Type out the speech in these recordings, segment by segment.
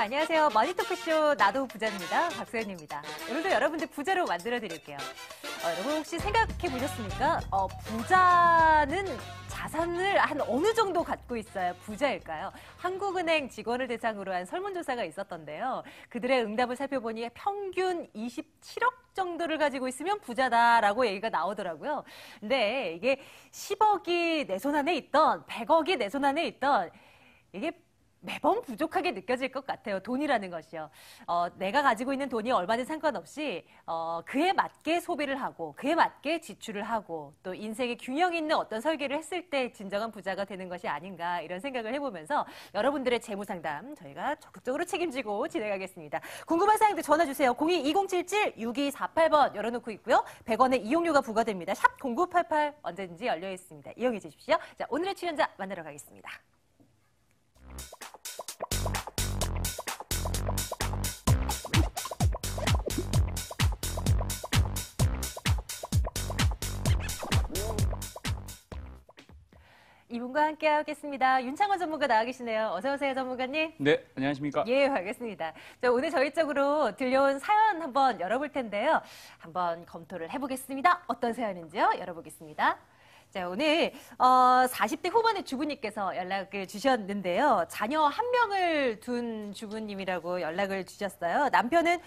안녕하세요. 머니토크쇼 나도 부자입니다. 박소연입니다. 오늘도 여러분들 부자로 만들어 드릴게요. 여러분 혹시 생각해 보셨습니까? 부자는 자산을 한 어느 정도 갖고 있어야 부자일까요? 한국은행 직원을 대상으로 한 설문조사가 있었던데요. 그들의 응답을 살펴보니 평균 27억 정도를 가지고 있으면 부자다라고 얘기가 나오더라고요. 근데 이게 10억이 내 손 안에 있던 100억이 내 손 안에 있던 이게 매번 부족하게 느껴질 것 같아요. 돈이라는 것이요. 내가 가지고 있는 돈이 얼마든 상관없이 그에 맞게 소비를 하고 그에 맞게 지출을 하고 또 인생의 균형 있는 어떤 설계를 했을 때 진정한 부자가 되는 것이 아닌가 이런 생각을 해보면서 여러분들의 재무 상담 저희가 적극적으로 책임지고 진행하겠습니다. 궁금한 사항들 전화 주세요. 02-2077-6248번 열어놓고 있고요. 100원의 이용료가 부과됩니다. 샵 0988 언제든지 열려 있습니다. 이용해 주십시오. 자, 오늘의 출연자 만나러 가겠습니다. 이분과 함께 하겠습니다. 윤창원 전문가 나와 계시네요. 어서 오세요, 전문가님. 네, 안녕하십니까. 예, 알겠습니다. 자, 오늘 저희 쪽으로 들려온 사연 한번 열어볼 텐데요. 한번 검토를 해보겠습니다. 어떤 사연인지요? 열어보겠습니다. 자, 오늘 40대 후반의 주부님께서 연락을 주셨는데요. 자녀 한 명을 둔 주부님이라고 연락을 주셨어요. 남편은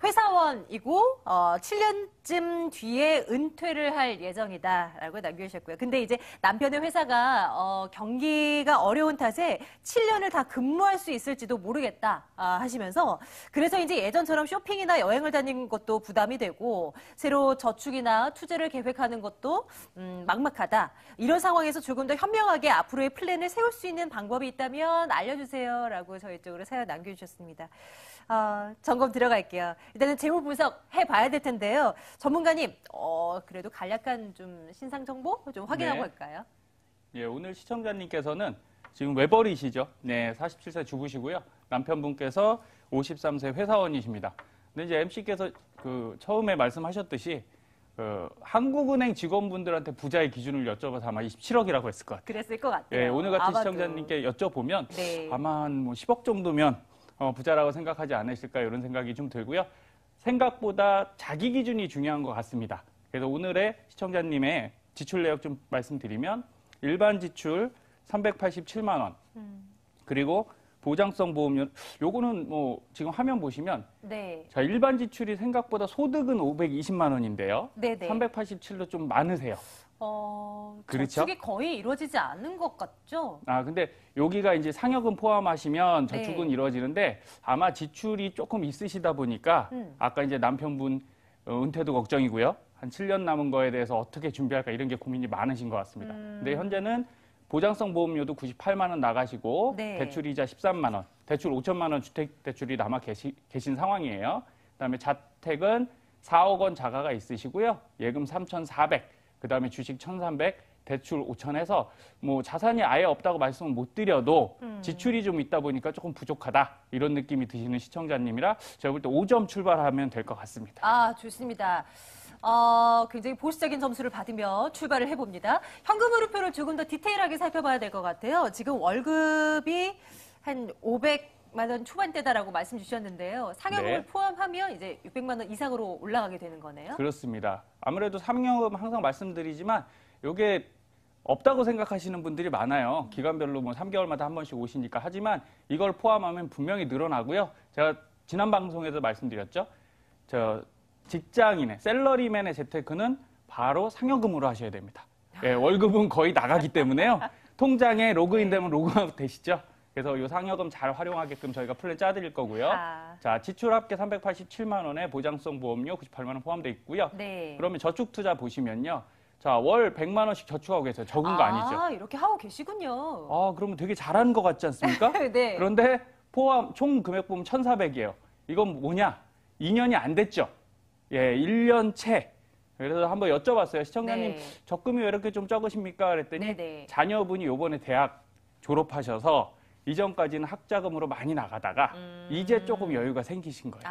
회사원이고 7년쯤 뒤에 은퇴를 할 예정이다라고 남겨주셨고요. 근데 이제 남편의 회사가 경기가 어려운 탓에 7년을 다 근무할 수 있을지도 모르겠다 하시면서 그래서 이제 예전처럼 쇼핑이나 여행을 다니는 것도 부담이 되고 새로 저축이나 투자를 계획하는 것도 막막하다. 이런 상황에서 조금 더 현명하게 앞으로의 플랜을 세울 수 있는 방법이 있다면 알려주세요라고 저희 쪽으로 사연 남겨주셨습니다. 점검 들어갈게요. 일단은 재무 분석 해봐야 될 텐데요. 전문가님, 그래도 간략한 좀 신상 정보 좀 확인하고 갈까요? 예, 오늘 시청자님께서는 지금 외벌이시죠? 네, 47세 주부시고요. 남편분께서 53세 회사원이십니다. 근데 이제 MC께서 처음에 말씀하셨듯이 한국은행 직원분들한테 부자의 기준을 여쭤봐서 아마 27억이라고 했을 것 같아요. 그랬을 것 같아요. 예, 오늘 같은 아마도. 시청자님께 여쭤보면 네. 아마 한 10억 정도면 부자라고 생각하지 않으실까 이런 생각이 좀 들고요. 생각보다 자기 기준이 중요한 것 같습니다. 그래서 오늘의 시청자님의 지출 내역 좀 말씀드리면 일반 지출 387만 원 그리고 보장성 보험료 요거는 뭐 지금 화면 보시면 네. 자 일반 지출이 생각보다 소득은 520만 원인데요. 네네. 387도 좀 많으세요. 그렇죠? 저축이 거의 이루어지지 않는 것 같죠? 근데 여기가 이제 상여금 포함하시면 저축은 네. 이루어지는데 아마 지출이 조금 있으시다 보니까 아까 이제 남편분 은퇴도 걱정이고요. 한 7년 남은 거에 대해서 어떻게 준비할까 이런 게 고민이 많으신 것 같습니다. 근데 현재는 보장성 보험료도 98만 원 나가시고 네. 대출이자 13만 원, 대출 5천만 원 주택 대출이 남아 계신 상황이에요. 그다음에 자택은 4억 원 자가가 있으시고요. 예금 3,400. 그다음에 주식 1,300, 대출 5,000 해서 뭐 자산이 아예 없다고 말씀을 못 드려도 지출이 좀 있다 보니까 조금 부족하다 이런 느낌이 드시는 시청자님이라 제가 볼 때 5점 출발하면 될 것 같습니다. 좋습니다. 굉장히 보수적인 점수를 받으며 출발을 해봅니다. 현금 흐름표를 조금 더 디테일하게 살펴봐야 될 것 같아요. 지금 월급이 한 500만 원 초반대다라고 말씀 주셨는데요. 상여금을 네. 포함하면 이제 600만 원 이상으로 올라가게 되는 거네요. 그렇습니다. 아무래도 상여금 항상 말씀드리지만 이게 없다고 생각하시는 분들이 많아요. 기간별로 뭐 3개월마다 한 번씩 오시니까. 하지만 이걸 포함하면 분명히 늘어나고요. 제가 지난 방송에서 말씀드렸죠. 직장인의 셀러리맨의 재테크는 바로 상여금으로 하셔야 됩니다. 예, 월급은 거의 나가기 때문에요. 통장에 로그인되면 로그아웃 되시죠. 그래서 이 상여금 잘 활용하게끔 저희가 플랜 짜드릴 거고요. 자, 지출 합계 387만 원에 보장성 보험료 98만 원 포함되어 있고요. 네. 그러면 저축 투자 보시면요. 자, 월 100만 원씩 저축하고 계세요. 적은 거 아니죠? 이렇게 하고 계시군요. 그러면 되게 잘하는 것 같지 않습니까? 네. 그런데 포함 총 금액 보면 1,400이에요. 이건 뭐냐? 2년이 안 됐죠. 예, 1년 채. 그래서 한번 여쭤봤어요. 시청자님, 네. 적금이 왜 이렇게 좀 적으십니까? 그랬더니 네네. 자녀분이 요번에 대학 졸업하셔서 이전까지는 학자금으로 많이 나가다가 이제 조금 여유가 생기신 거예요.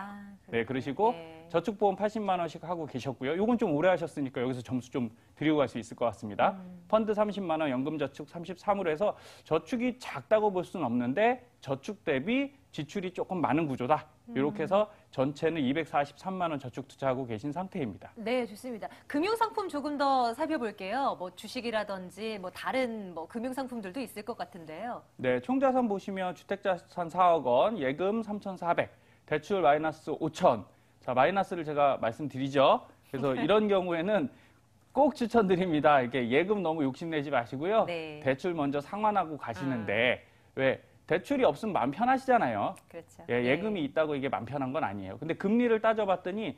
네, 그러시고 네. 저축보험 80만 원씩 하고 계셨고요. 요건 좀 오래 하셨으니까 여기서 점수 좀 드리고 갈 수 있을 것 같습니다. 펀드 30만 원, 연금저축 33으로 해서 저축이 작다고 볼 수는 없는데 저축 대비 지출이 조금 많은 구조다. 이렇게 해서 전체는 243만 원 저축 투자하고 계신 상태입니다. 네, 좋습니다. 금융상품 조금 더 살펴볼게요. 뭐 주식이라든지 뭐 다른 뭐 금융상품들도 있을 것 같은데요. 네, 총자산 보시면 주택자산 4억 원, 예금 3,400, 대출 마이너스 5천. 자, 마이너스를 제가 말씀드리죠. 그래서 이런 경우에는 꼭 추천드립니다. 이게 예금 너무 욕심내지 마시고요. 네. 대출 먼저 상환하고 가시는데 왜 대출이 없으면 마음 편하시잖아요. 그렇죠. 예, 예금이 있다고 이게 마음 편한 건 아니에요. 근데 금리를 따져봤더니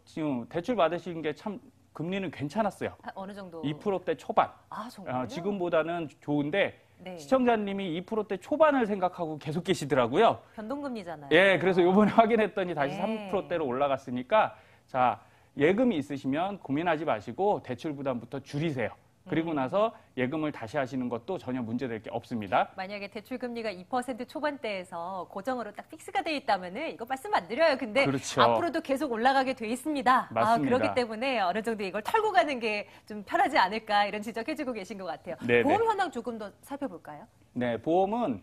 지금 대출 받으신 게 참 금리는 괜찮았어요. 어느 정도? 2%대 초반. 아, 정말요? 지금보다는 좋은데 네. 시청자님이 2%대 초반을 생각하고 계속 계시더라고요. 변동금리잖아요. 예, 그래서 요번에 확인했더니 다시 네. 3%대로 올라갔으니까 자, 예금이 있으시면 고민하지 마시고 대출 부담부터 줄이세요. 그리고 나서 예금을 다시 하시는 것도 전혀 문제될 게 없습니다. 만약에 대출 금리가 2% 초반대에서 고정으로 딱 픽스가 돼 있다면은 이거 말씀 안 드려요. 근데 그렇죠. 앞으로도 계속 올라가게 돼 있습니다. 맞습니다. 그렇기 때문에 어느 정도 이걸 털고 가는 게 좀 편하지 않을까 이런 지적해주고 계신 것 같아요. 네네. 보험 현황 조금 더 살펴볼까요? 네, 보험은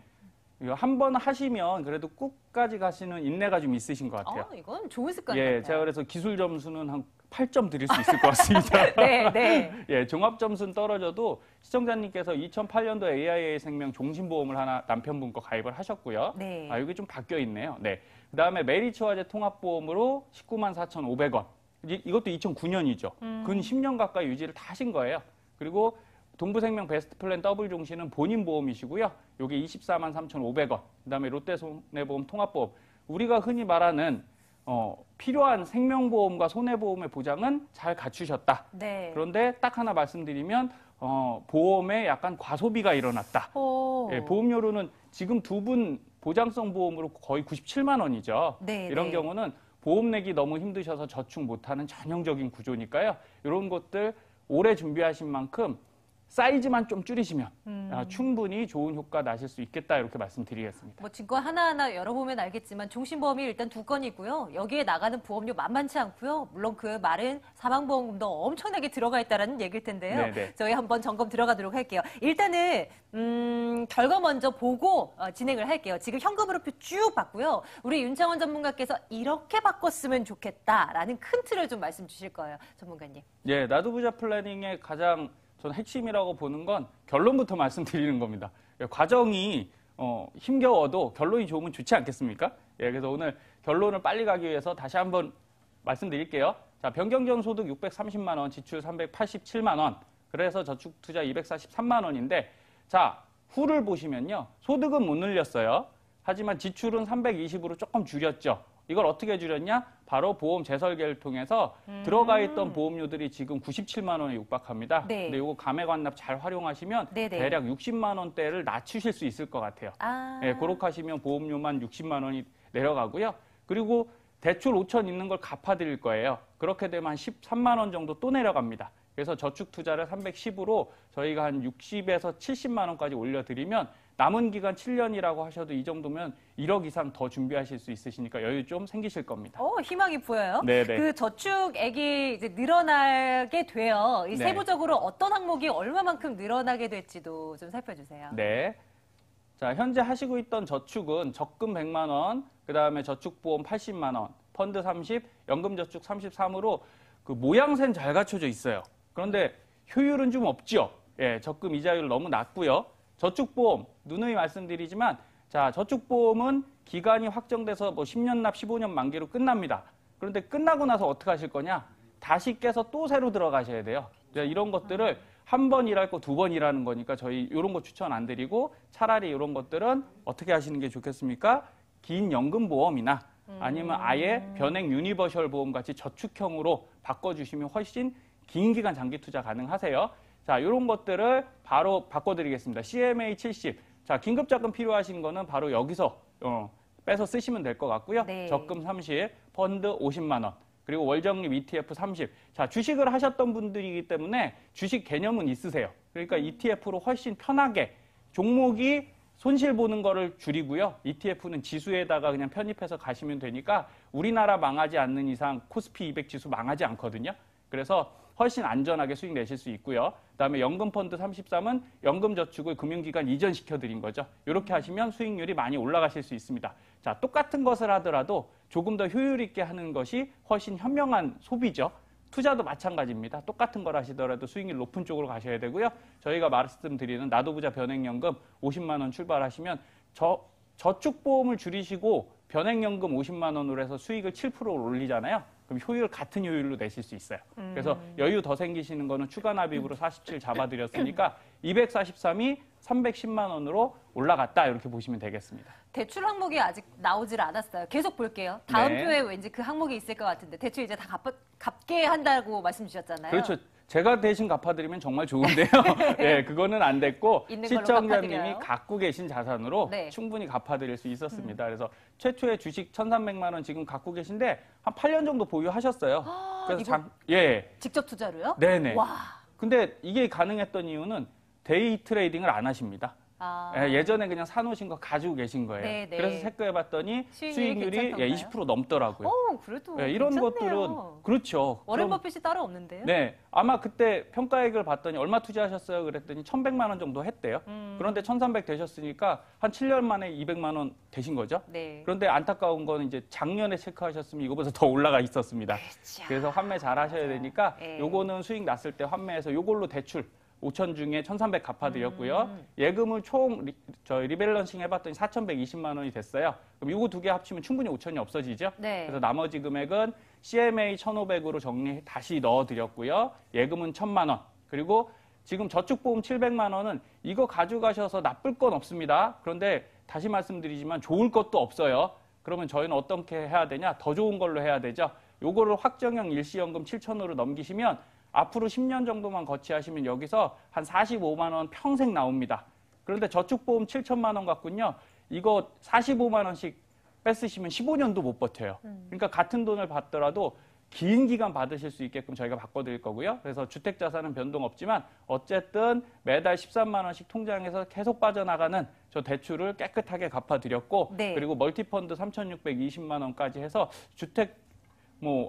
한 번 하시면 그래도 끝까지 가시는 인내가 좀 있으신 것 같아요. 이건 좋은 습관 예, 같아요. 제가 그래서 기술 점수는 한 8점 드릴 수 있을 것 같습니다. 네, 네. 예, 종합 점수는 떨어져도 시청자님께서 2008년도 AIA 생명 종신보험을 하나 남편분 거 가입을 하셨고요. 네. 아, 여기 좀 바뀌어 있네요. 네. 그다음에 메리츠화재 통합보험으로 19만 4,500원. 이것도 2009년이죠. 근 10년 가까이 유지를 다 하신 거예요. 그리고 동부생명 베스트플랜 더블 종신은 본인 보험이시고요. 요게 24만 3,500원. 그다음에 롯데손해보험 통합보험. 우리가 흔히 말하는 필요한 생명보험과 손해보험의 보장은 잘 갖추셨다. 네. 그런데 딱 하나 말씀드리면 보험에 약간 과소비가 일어났다. 예, 보험료로는 지금 두 분 보장성 보험으로 거의 97만 원이죠. 네, 이런 네. 경우는 보험 내기 너무 힘드셔서 저축 못하는 전형적인 구조니까요. 이런 것들 오래 준비하신 만큼 사이즈만 좀 줄이시면 충분히 좋은 효과 나실 수 있겠다 이렇게 말씀드리겠습니다. 뭐 증권 하나하나 열어보면 알겠지만 종신보험이 일단 두 건이고요. 여기에 나가는 보험료 만만치 않고요. 물론 그 말은 사망보험금도 엄청나게 들어가 있다는 얘기일 텐데요. 네네. 저희 한번 점검 들어가도록 할게요. 일단은 결과 먼저 보고 진행을 할게요. 지금 현금으로표 쭉 봤고요. 우리 윤창원 전문가께서 이렇게 바꿨으면 좋겠다라는 큰 틀을 좀 말씀 주실 거예요. 전문가님. 예, 나도 부자 플래닝의 가장 저는 핵심이라고 보는 건 결론부터 말씀드리는 겁니다. 예, 과정이 힘겨워도 결론이 좋으면 좋지 않겠습니까? 예, 그래서 오늘 결론을 빨리 가기 위해서 다시 한번 말씀드릴게요. 자, 변경전 소득 630만 원, 지출 387만 원, 그래서 저축 투자 243만 원인데, 자, 후를 보시면요. 소득은 못 늘렸어요. 하지만 지출은 320으로 조금 줄였죠. 이걸 어떻게 줄였냐? 바로 보험 재설계를 통해서 들어가 있던 보험료들이 지금 97만 원에 육박합니다. 네. 근데 이거 감액완납 잘 활용하시면 네네. 대략 60만 원대를 낮추실 수 있을 것 같아요. 예, 그렇게 하시면 보험료만 60만 원이 내려가고요. 그리고 대출 5천 있는 걸 갚아드릴 거예요. 그렇게 되면 한 13만 원 정도 또 내려갑니다. 그래서 저축 투자를 310으로 저희가 한 60에서 70만 원까지 올려드리면 남은 기간 7년이라고 하셔도 이 정도면 1억 이상 더 준비하실 수 있으시니까 여유 좀 생기실 겁니다. 희망이 보여요. 네네. 그 저축액이 이제 늘어나게 돼요. 이 네. 세부적으로 어떤 항목이 얼마만큼 늘어나게 될지도 좀 살펴주세요. 네. 자, 현재 하시고 있던 저축은 적금 100만 원, 그다음에 저축보험 80만 원, 펀드 30, 연금저축 33으로 그 모양새는 잘 갖춰져 있어요. 그런데 효율은 좀 없죠. 예, 적금 이자율 너무 낮고요. 저축보험, 누누이 말씀드리지만, 자, 저축보험은 기간이 확정돼서 뭐 10년 납, 15년 만기로 끝납니다. 그런데 끝나고 나서 어떻게 하실 거냐? 다시 깨서 또 새로 들어가셔야 돼요. 이런 것들을 한 번 일할 거 두 번 일하는 거니까 저희 이런 거 추천 안 드리고 차라리 이런 것들은 어떻게 하시는 게 좋겠습니까? 긴 연금보험이나 아니면 아예 변액 유니버셜 보험 같이 저축형으로 바꿔주시면 훨씬 긴 기간 장기 투자 가능하세요. 자, 이런 것들을 바로 바꿔드리겠습니다. CMA 70. 자, 긴급자금 필요하신 거는 바로 여기서 빼서 쓰시면 될 것 같고요. 네. 적금 30, 펀드 50만 원. 그리고 월적립 ETF 30. 자, 주식을 하셨던 분들이기 때문에 주식 개념은 있으세요. 그러니까 ETF로 훨씬 편하게 종목이 손실 보는 거를 줄이고요. ETF는 지수에다가 그냥 편입해서 가시면 되니까 우리나라 망하지 않는 이상 코스피 200 지수 망하지 않거든요. 그래서 훨씬 안전하게 수익 내실 수 있고요. 그다음에 연금펀드 33은 연금저축을 금융기관 이전시켜드린 거죠. 이렇게 하시면 수익률이 많이 올라가실 수 있습니다. 자, 똑같은 것을 하더라도 조금 더 효율 있게 하는 것이 훨씬 현명한 소비죠. 투자도 마찬가지입니다. 똑같은 걸 하시더라도 수익률 높은 쪽으로 가셔야 되고요. 저희가 말씀드리는 나도부자 변액연금 50만 원 출발하시면 저축보험을 줄이시고 변액연금 50만 원으로 해서 수익을 7%로 올리잖아요. 그럼 효율 같은 효율로 내실 수 있어요. 그래서 여유 더 생기시는 거는 추가 납입으로 47 잡아드렸으니까 243이 310만 원으로 올라갔다 이렇게 보시면 되겠습니다. 대출 항목이 아직 나오질 않았어요. 계속 볼게요. 다음 네. 표에 왠지 그 항목이 있을 것 같은데 대출 이제 다 갚게 한다고 말씀 주셨잖아요. 그렇죠. 제가 대신 갚아드리면 정말 좋은데요. 네, 그거는 안 됐고 있는 걸로 시청자님이 갚아드려요. 갖고 계신 자산으로 네. 충분히 갚아드릴 수 있었습니다. 그래서 최초의 주식 1,300만 원 지금 갖고 계신데 한 8년 정도 보유하셨어요. 그래서 예, 직접 투자로요? 네네. 와. 근데 이게 가능했던 이유는 데이 트레이딩을 안 하십니다. 아. 예전에 그냥 사놓으신 거 가지고 계신 거예요. 네네. 그래서 세금해봤더니 수익률이 수익률이 괜찮던가요? 20% 넘더라고요. 그래도 이런 괜찮네요. 것들은 그렇죠. 워렌 그럼- 버핏이 따로 없는데요? 네, 아마 그때 평가액을 봤더니 얼마 투자하셨어요? 그랬더니 1,100만 원 정도 했대요. 그런데 1,300 되셨으니까 한 7년 만에 200만 원 되신 거죠. 네. 그런데 안타까운 거는 이제 작년에 체크하셨으면 이거보다 더 올라가 있었습니다. 그렇죠. 그래서 환매 잘 하셔야 되니까 예. 요거는 수익 났을 때 환매해서 요걸로 대출 5천 중에 1,300 갚아드렸고요. 예금을 총 리밸런싱 해봤더니 4,120만 원이 됐어요. 그럼 이거 두 개 합치면 충분히 5천이 없어지죠. 네. 그래서 나머지 금액은 CMA 1,500으로 정리 다시 넣어드렸고요. 예금은 1,000만 원. 그리고 지금 저축보험 700만 원은 이거 가져가셔서 나쁠 건 없습니다. 그런데 다시 말씀드리지만 좋을 것도 없어요. 그러면 저희는 어떻게 해야 되냐? 더 좋은 걸로 해야 되죠. 요거를 확정형 일시연금 7,000으로 넘기시면 앞으로 10년 정도만 거치하시면 여기서 한 45만 원 평생 나옵니다. 그런데 저축보험 7천만 원 갖고는요. 이거 45만 원씩 뺏으시면 15년도 못 버텨요. 그러니까 같은 돈을 받더라도 긴 기간 받으실 수 있게끔 저희가 바꿔드릴 거고요. 그래서 주택자산은 변동 없지만 어쨌든 매달 13만 원씩 통장에서 계속 빠져나가는 저 대출을 깨끗하게 갚아드렸고 네. 그리고 멀티펀드 3,620만 원까지 해서 주택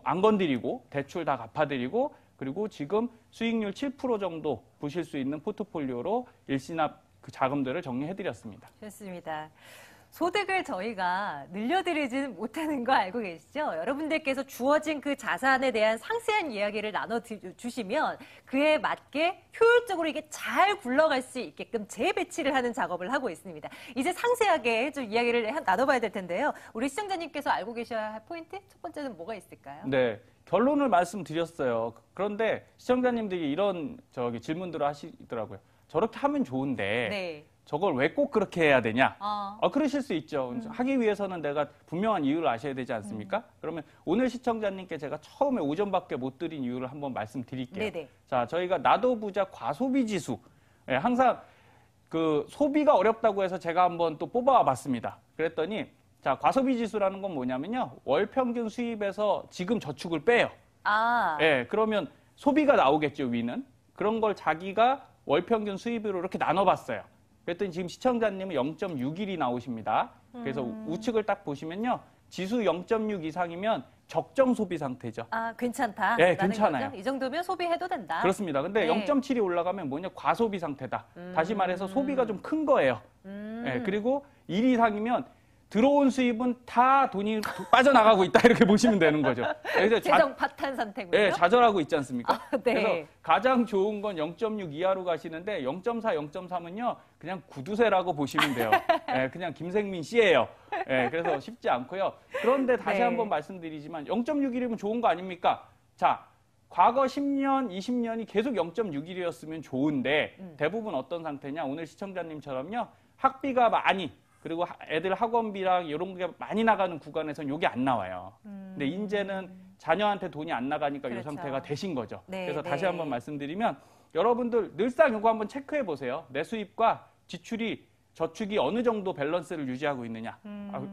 안 건드리고 대출 다 갚아드리고 그리고 지금 수익률 7% 정도 보실 수 있는 포트폴리오로 일시납 그 자금들을 정리해드렸습니다. 좋습니다. 소득을 저희가 늘려드리지는 못하는 거 알고 계시죠? 여러분들께서 주어진 그 자산에 대한 상세한 이야기를 나눠주시면 그에 맞게 효율적으로 이게 잘 굴러갈 수 있게끔 재배치를 하는 작업을 하고 있습니다. 이제 상세하게 좀 이야기를 나눠봐야 될 텐데요. 우리 시청자님께서 알고 계셔야 할 포인트? 첫 번째는 뭐가 있을까요? 네. 결론을 말씀드렸어요. 그런데 시청자님들이 이런 질문들을 하시더라고요. 저렇게 하면 좋은데 네. 저걸 왜 꼭 그렇게 해야 되냐? 그러실 수 있죠. 하기 위해서는 내가 분명한 이유를 아셔야 되지 않습니까? 그러면 오늘 시청자님께 제가 처음에 오전밖에 못 드린 이유를 한번 말씀드릴게요. 네네. 자, 저희가 나도부자 과소비 지수. 예, 항상 그 소비가 어렵다고 해서 제가 한번 또 뽑아와 봤습니다. 그랬더니 자, 과소비 지수라는 건 뭐냐면요. 월 평균 수입에서 지금 저축을 빼요. 예, 그러면 소비가 나오겠죠, 위는. 그런 걸 자기가 월 평균 수입으로 이렇게 나눠봤어요. 그랬더니 지금 시청자님은 0.61이 나오십니다. 그래서 우측을 딱 보시면요. 지수 0.6 이상이면 적정 소비 상태죠. 괜찮다. 네, 괜찮아요. 거죠? 이 정도면 소비해도 된다. 그렇습니다. 근데 네. 0.7이 올라가면 뭐냐? 과소비 상태다. 다시 말해서 소비가 좀 큰 거예요. 네, 그리고 1 이상이면 들어온 수입은 다 돈이 빠져나가고 있다 이렇게 보시면 되는 거죠. 그래서 재정 파탄 상태군요. 네, 좌절하고 있지 않습니까? 네. 그래서 가장 좋은 건 0.6 이하로 가시는데 0.4, 0.3은요 그냥 구두쇠라고 보시면 돼요. 네, 그냥 김생민 씨예요. 네, 그래서 쉽지 않고요. 그런데 다시 네. 한번 말씀드리지만 0.61이면 좋은 거 아닙니까? 자, 과거 10년, 20년이 계속 0.61이었으면 좋은데 대부분 어떤 상태냐? 오늘 시청자님처럼요 학비가 많이 그리고 애들 학원비랑 이런 게 많이 나가는 구간에서는 이게 안 나와요. 근데 이제는 자녀한테 돈이 안 나가니까 그렇죠. 이 상태가 되신 거죠. 네, 그래서 네. 다시 한번 말씀드리면 여러분들 늘상 이거 한번 체크해 보세요. 내 수입과 지출이 저축이 어느 정도 밸런스를 유지하고 있느냐.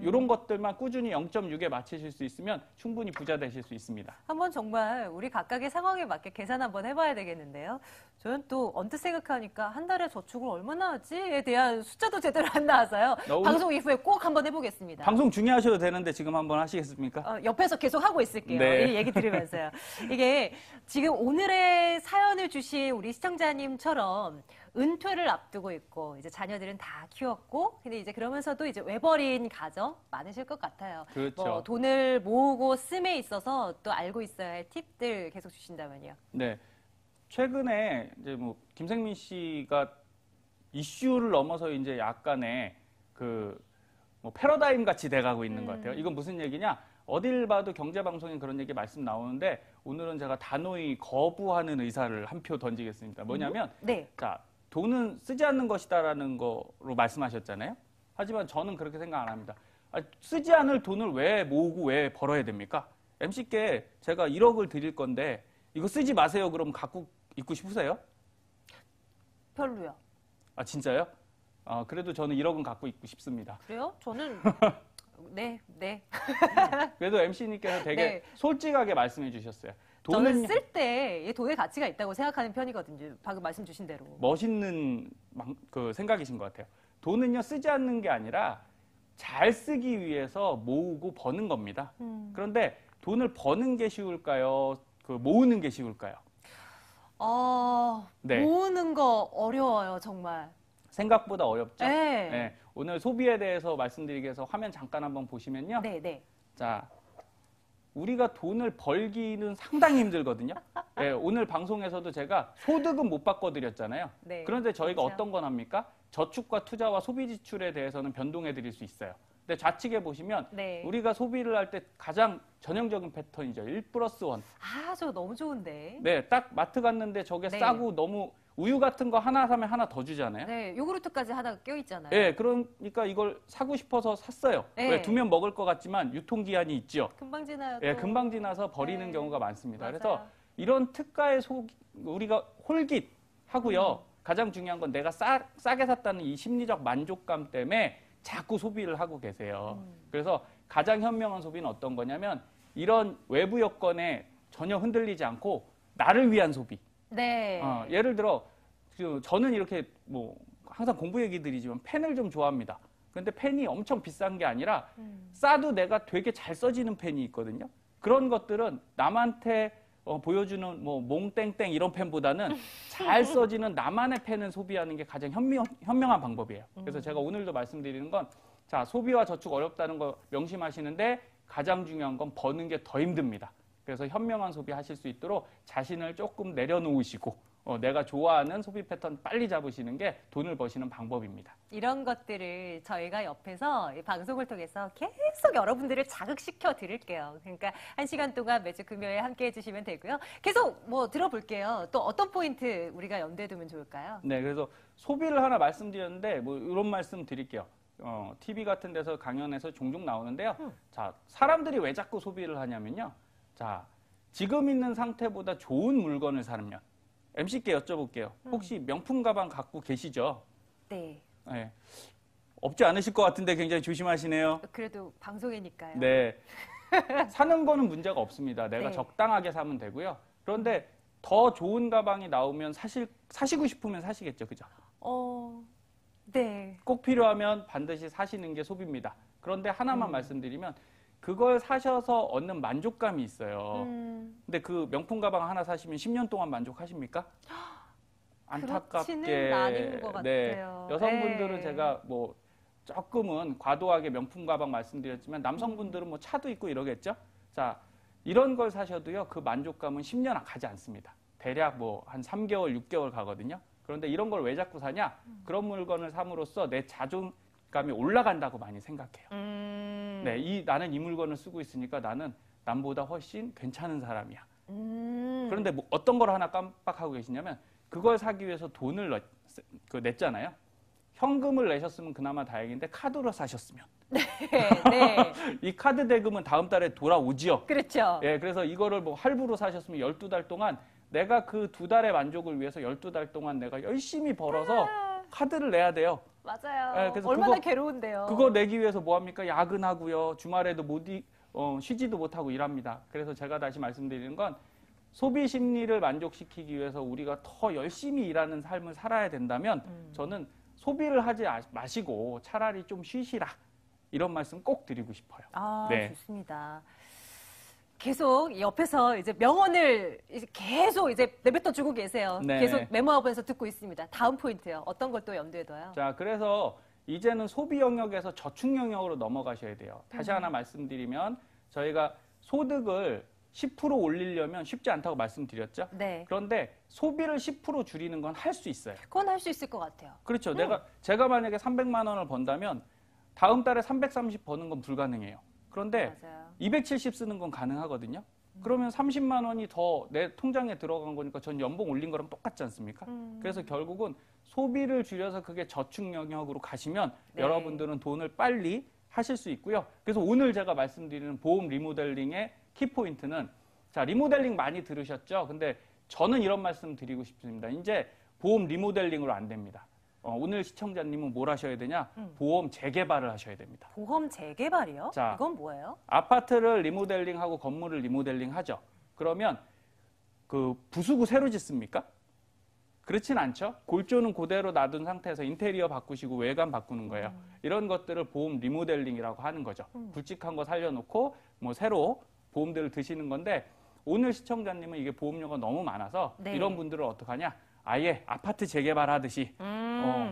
이런 것들만 꾸준히 0.6에 맞추실 수 있으면 충분히 부자 되실 수 있습니다. 한번 정말 우리 각각의 상황에 맞게 계산 한번 해봐야 되겠는데요. 저는 또 언뜻 생각하니까 한 달에 저축을 얼마나 하지에 대한 숫자도 제대로 안 나와서요. 방송 이후에 꼭 한번 해보겠습니다. 방송 중요하셔도 되는데 지금 한번 하시겠습니까? 옆에서 계속 하고 있을게요. 네. 이 얘기 들으면서요. 이게 지금 오늘의 사연을 주신 우리 시청자님처럼 은퇴를 앞두고 있고 이제 자녀들은 다 키웠고 근데 이제 그러면서도 이제 외벌이인 가정 많으실 것 같아요. 그렇죠. 뭐 돈을 모으고 씀에 있어서 또 알고 있어야 할 팁들 계속 주신다면요. 네. 최근에 이제 뭐 김생민 씨가 이슈를 넘어서 이제 약간의 그 뭐 패러다임 같이 돼가고 있는 것 같아요. 이건 무슨 얘기냐? 어딜 봐도 경제 방송에 그런 얘기 말씀 나오는데 오늘은 제가 단호히 거부하는 의사를 한 표 던지겠습니다. 뭐냐면 네. 자, 돈은 쓰지 않는 것이다라는 거로 말씀하셨잖아요. 하지만 저는 그렇게 생각 안 합니다. 쓰지 않을 돈을 왜 모으고 왜 벌어야 됩니까? MC께 제가 1억을 드릴 건데 이거 쓰지 마세요. 그럼 갖고 있고 싶으세요? 별로요. 아, 진짜요? 그래도 저는 1억은 갖고 있고 싶습니다. 그래요? 저는 네. 그래도 MC님께서 되게 네. 솔직하게 말씀해 주셨어요. 저는 쓸 때 돈의 가치가 있다고 생각하는 편이거든요. 방금 말씀 주신 대로. 멋있는 그 생각이신 것 같아요. 돈은요, 쓰지 않는 게 아니라 잘 쓰기 위해서 모으고 버는 겁니다. 그런데 돈을 버는 게 쉬울까요? 그 모으는 게 쉬울까요? 네. 모으는 거 어려워요, 정말. 생각보다 어렵죠? 네. 네. 오늘 소비에 대해서 말씀드리기 위해서 화면 잠깐 한번 보시면요. 네. 자, 우리가 돈을 벌기는 상당히 힘들거든요. 네, 오늘 방송에서도 제가 소득은 못 바꿔드렸잖아요. 네, 그런데 저희가 그렇죠. 어떤 건 합니까? 저축과 투자와 소비 지출에 대해서는 변동해 드릴 수 있어요. 근데 좌측에 보시면 네. 우리가 소비를 할 때 가장 전형적인 패턴이죠. 1+1. 저 너무 좋은데. 네, 딱 마트 갔는데 저게 네. 싸고 너무 우유 같은 거 하나 사면 하나 더 주잖아요. 네, 요구르트까지 하나 껴있잖아요. 네, 그러니까 이걸 사고 싶어서 샀어요. 네. 왜 두면 먹을 것 같지만 유통기한이 있죠. 금방 지나요. 예, 또. 금방 지나서 버리는 네. 경우가 많습니다. 맞아요. 그래서 이런 특가의 우리가 홀깃하고요. 가장 중요한 건 내가 싸게 샀다는 이 심리적 만족감 때문에 자꾸 소비를 하고 계세요. 그래서 가장 현명한 소비는 어떤 거냐면 이런 외부 여건에 전혀 흔들리지 않고 나를 위한 소비. 네. 예를 들어 저는 이렇게 뭐 항상 공부 얘기 드리지만 펜을 좀 좋아합니다. 그런데 펜이 엄청 비싼 게 아니라 싸도 내가 되게 잘 써지는 펜이 있거든요. 그런 것들은 남한테 보여주는 뭐 몽땡땡 이런 펜보다는 잘 써지는 나만의 펜을 소비하는 게 가장 현명한 방법이에요. 그래서 제가 오늘도 말씀드리는 건 자, 소비와 저축 어렵다는 거 명심하시는데 가장 중요한 건 버는 게 더 힘듭니다. 그래서 현명한 소비 하실 수 있도록 자신을 조금 내려놓으시고 내가 좋아하는 소비 패턴 빨리 잡으시는 게 돈을 버시는 방법입니다. 이런 것들을 저희가 옆에서 이 방송을 통해서 계속 여러분들을 자극시켜 드릴게요. 그러니까 1시간 동안 매주 금요일에 함께 해주시면 되고요. 계속 뭐 들어볼게요. 또 어떤 포인트 우리가 염두에 두면 좋을까요? 네, 그래서 소비를 하나 말씀드렸는데 뭐 이런 말씀 드릴게요. TV 같은 데서 강연에서 종종 나오는데요. 자, 사람들이 왜 자꾸 소비를 하냐면요. 자, 지금 있는 상태보다 좋은 물건을 사면 MC께 여쭤볼게요. 혹시 명품 가방 갖고 계시죠? 네. 네. 없지 않으실 것 같은데 굉장히 조심하시네요. 그래도 방송이니까요. 네. 사는 거는 문제가 없습니다. 내가 네. 적당하게 사면 되고요. 그런데 더 좋은 가방이 나오면 사시고 싶으면 사시겠죠. 그죠? 네. 꼭 필요하면 반드시 사시는 게 소비입니다. 그런데 하나만 말씀드리면 그걸 사셔서 얻는 만족감이 있어요. 근데 그 명품 가방 하나 사시면 10년 동안 만족하십니까? 안타깝게. 그렇지는 않은 것 같아요. 여성분들은 네. 제가 뭐 조금은 과도하게 명품 가방 말씀드렸지만 남성분들은 뭐 차도 있고 이러겠죠? 자, 이런 걸 사셔도요, 그 만족감은 10년 가지 않습니다. 대략 뭐 한 3개월, 6개월 가거든요. 그런데 이런 걸 왜 자꾸 사냐? 그런 물건을 삼으로써 내 자존감이 올라간다고 많이 생각해요. 네, 나는 이 물건을 쓰고 있으니까 나는 남보다 훨씬 괜찮은 사람이야. 그런데 뭐 어떤 걸 하나 깜빡하고 계시냐면 그걸 사기 위해서 돈을 냈잖아요. 현금을 내셨으면 그나마 다행인데 카드로 사셨으면. 네. 이 카드 대금은 다음 달에 돌아오지요. 그렇죠. 예, 그래서 이거를 뭐 할부로 사셨으면 12달 동안 내가 그 2달의 만족을 위해서 12달 동안 내가 열심히 벌어서 카드를 내야 돼요. 맞아요. 그래서 얼마나 괴로운데요. 그거 내기 위해서 뭐 합니까? 야근하고요. 주말에도 쉬지도 못하고 일합니다. 그래서 제가 다시 말씀드리는 건 소비 심리를 만족시키기 위해서 우리가 더 열심히 일하는 삶을 살아야 된다면 저는 소비를 하지 마시고 차라리 좀 쉬시라. 이런 말씀 꼭 드리고 싶어요. 네. 좋습니다. 계속 옆에서 이제 명언을 계속 이제 내뱉어 주고 계세요. 네네. 계속 메모하면서 듣고 있습니다. 다음 포인트요. 어떤 걸 또 염두에 둬요? 자, 그래서 이제는 소비 영역에서 저축 영역으로 넘어가셔야 돼요. 다시 하나 말씀드리면 저희가 소득을 10% 올리려면 쉽지 않다고 말씀드렸죠. 네. 그런데 소비를 10% 줄이는 건 할 수 있어요. 그건 할 수 있을 것 같아요. 그렇죠. 제가 만약에 300만 원을 번다면 다음 달에 330 버는 건 불가능해요. 그런데 맞아요. 270 쓰는 건 가능하거든요. 그러면 30만 원이 더 내 통장에 들어간 거니까 전 연봉 올린 거랑 똑같지 않습니까? 그래서 결국은 소비를 줄여서 그게 저축 영역으로 가시면 네. 여러분들은 돈을 빨리 하실 수 있고요. 그래서 오늘 제가 말씀드리는 보험 리모델링의 키포인트는 자, 리모델링 많이 들으셨죠? 근데 저는 이런 말씀 드리고 싶습니다. 이제 보험 리모델링으로 안 됩니다. 오늘 시청자님은 뭘 하셔야 되냐? 보험 재개발을 하셔야 됩니다. 보험 재개발이요? 자, 이건 뭐예요? 아파트를 리모델링하고 건물을 리모델링 하죠. 그러면 그 부수고 새로 짓습니까? 그렇진 않죠. 골조는 그대로 놔둔 상태에서 인테리어 바꾸시고 외관 바꾸는 거예요. 이런 것들을 보험 리모델링이라고 하는 거죠. 굵직한 거 살려놓고 뭐 새로 보험들을 드시는 건데 오늘 시청자님은 이게 보험료가 너무 많아서 네. 이런 분들은 어떡하냐? 아예 아파트 재개발하듯이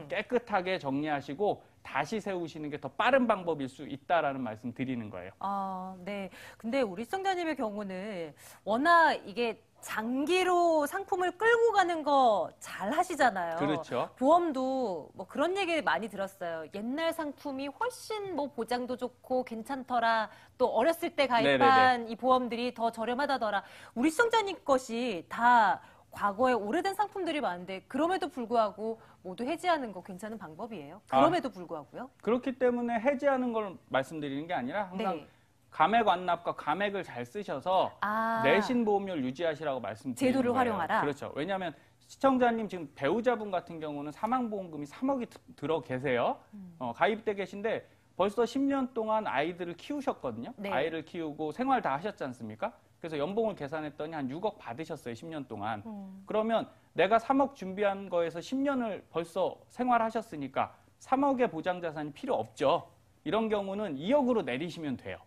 깨끗하게 정리하시고 다시 세우시는 게 더 빠른 방법일 수 있다라는 말씀 드리는 거예요. 네. 근데 우리 시청자님의 경우는 워낙 이게 장기로 상품을 끌고 가는 거 잘 하시잖아요. 그렇죠. 보험도 뭐 그런 얘기 많이 들었어요. 옛날 상품이 훨씬 뭐 보장도 좋고 괜찮더라. 또 어렸을 때 가입한 네네네. 이 보험들이 더 저렴하다더라. 우리 시청자님 것이 다 과거에 오래된 상품들이 많은데 그럼에도 불구하고 모두 해지하는 거 괜찮은 방법이에요? 그럼에도 불구하고요? 그렇기 때문에 해지하는 걸 말씀드리는 게 아니라 항상 네. 감액 완납과 감액을 잘 쓰셔서 내신 보험료를 유지하시라고 말씀드리는 제도를 거예요. 활용하라? 그렇죠. 왜냐하면 시청자님 지금 배우자분 같은 경우는 사망보험금이 3억이 들어 계세요. 가입돼 계신데 벌써 10년 동안 아이들을 키우셨거든요. 네. 아이를 키우고 생활 다 하셨지 않습니까? 그래서 연봉을 계산했더니 한 6억 받으셨어요. 10년 동안. 그러면 내가 3억 준비한 거에서 10년을 벌써 생활하셨으니까 3억의 보장자산이 필요 없죠. 이런 경우는 2억으로 내리시면 돼요.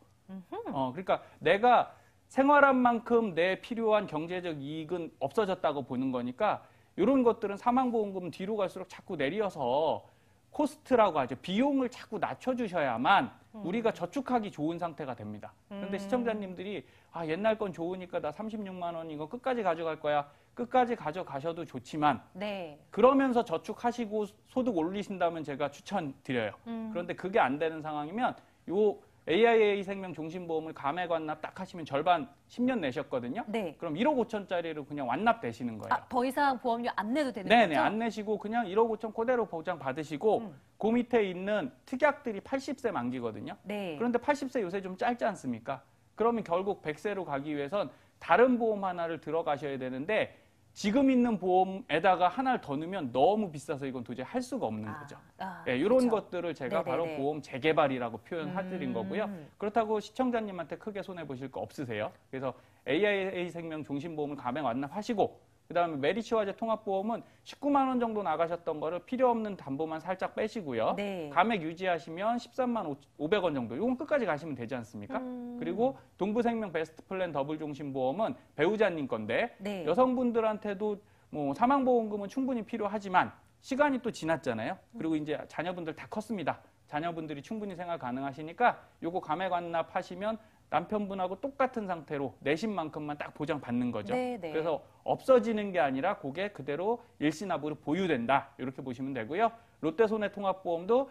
그러니까 내가 생활한 만큼 내 필요한 경제적 이익은 없어졌다고 보는 거니까 이런 것들은 사망보험금 뒤로 갈수록 자꾸 내려서 코스트라고 하죠. 비용을 자꾸 낮춰주셔야만 우리가 저축하기 좋은 상태가 됩니다. 그런데 시청자님들이 옛날 건 좋으니까 나 36만 원 이거 끝까지 가져갈 거야. 끝까지 가져가셔도 좋지만 네. 그러면서 저축하시고 소득 올리신다면 제가 추천드려요. 그런데 그게 안 되는 상황이면 요 AIA 생명 종신보험을 감액 완납 딱 하시면 절반 10년 내셨거든요. 네. 그럼 1억 5천짜리로 그냥 완납되시는 거예요. 더 이상 보험료 안 내도 되는 네네, 거죠? 안 내시고 그냥 1억 5천 그대로 보장 받으시고 그 밑에 있는 특약들이 80세 만기거든요. 네. 그런데 80세 요새 좀 짧지 않습니까? 그러면 결국 100세로 가기 위해선 다른 보험 하나를 들어가셔야 되는데 지금 있는 보험에다가 하나를 더 넣으면 너무 비싸서 이건 도저히 할 수가 없는 거죠. 이런 그렇죠. 것들을 제가 네네네. 바로 보험 재개발이라고 표현해드린 거고요. 그렇다고 시청자님한테 크게 손해보실 거 없으세요. 그래서 AIA 생명 종신보험을 감액 완납하시고 그다음에 메리츠화재 통합보험은 19만 원 정도 나가셨던 거를 필요 없는 담보만 살짝 빼시고요. 네. 감액 유지하시면 13만 500원 정도. 이건 끝까지 가시면 되지 않습니까? 그리고 동부생명 베스트 플랜 더블 종신보험은 배우자님 건데 네. 여성분들한테도 뭐 사망보험금은 충분히 필요하지만 시간이 또 지났잖아요. 그리고 이제 자녀분들 다 컸습니다. 자녀분들이 충분히 생활 가능하시니까 요거 감액 완납하시면 남편분하고 똑같은 상태로 내신 만큼만 딱 보장받는 거죠. 네네. 그래서 없어지는 게 아니라 그게 그대로 일시납으로 보유된다. 이렇게 보시면 되고요. 롯데손해통합보험도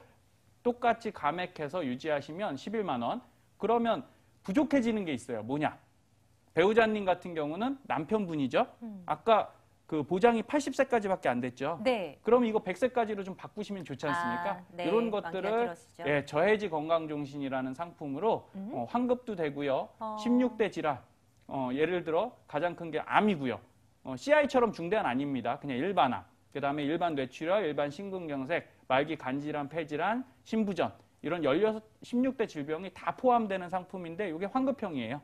똑같이 감액해서 유지하시면 11만 원. 그러면 부족해지는 게 있어요. 뭐냐? 배우자님 같은 경우는 남편분이죠. 아까 그 보장이 80세까지밖에 안 됐죠. 네. 그럼 이거 100세까지로 좀 바꾸시면 좋지 않습니까? 네. 이런 만기가 것들을 길어지죠. 저해지 건강종신이라는 상품으로 환급도 되고요. 16대 질환, 예를 들어 가장 큰 게 암이고요. CI처럼 중대한 아닙니다. 그냥 일반암. 그다음에 일반 뇌출혈, 일반 심근경색, 말기 간질환, 폐질환, 신부전 이런 16대 질병이 다 포함되는 상품인데 이게 환급형이에요.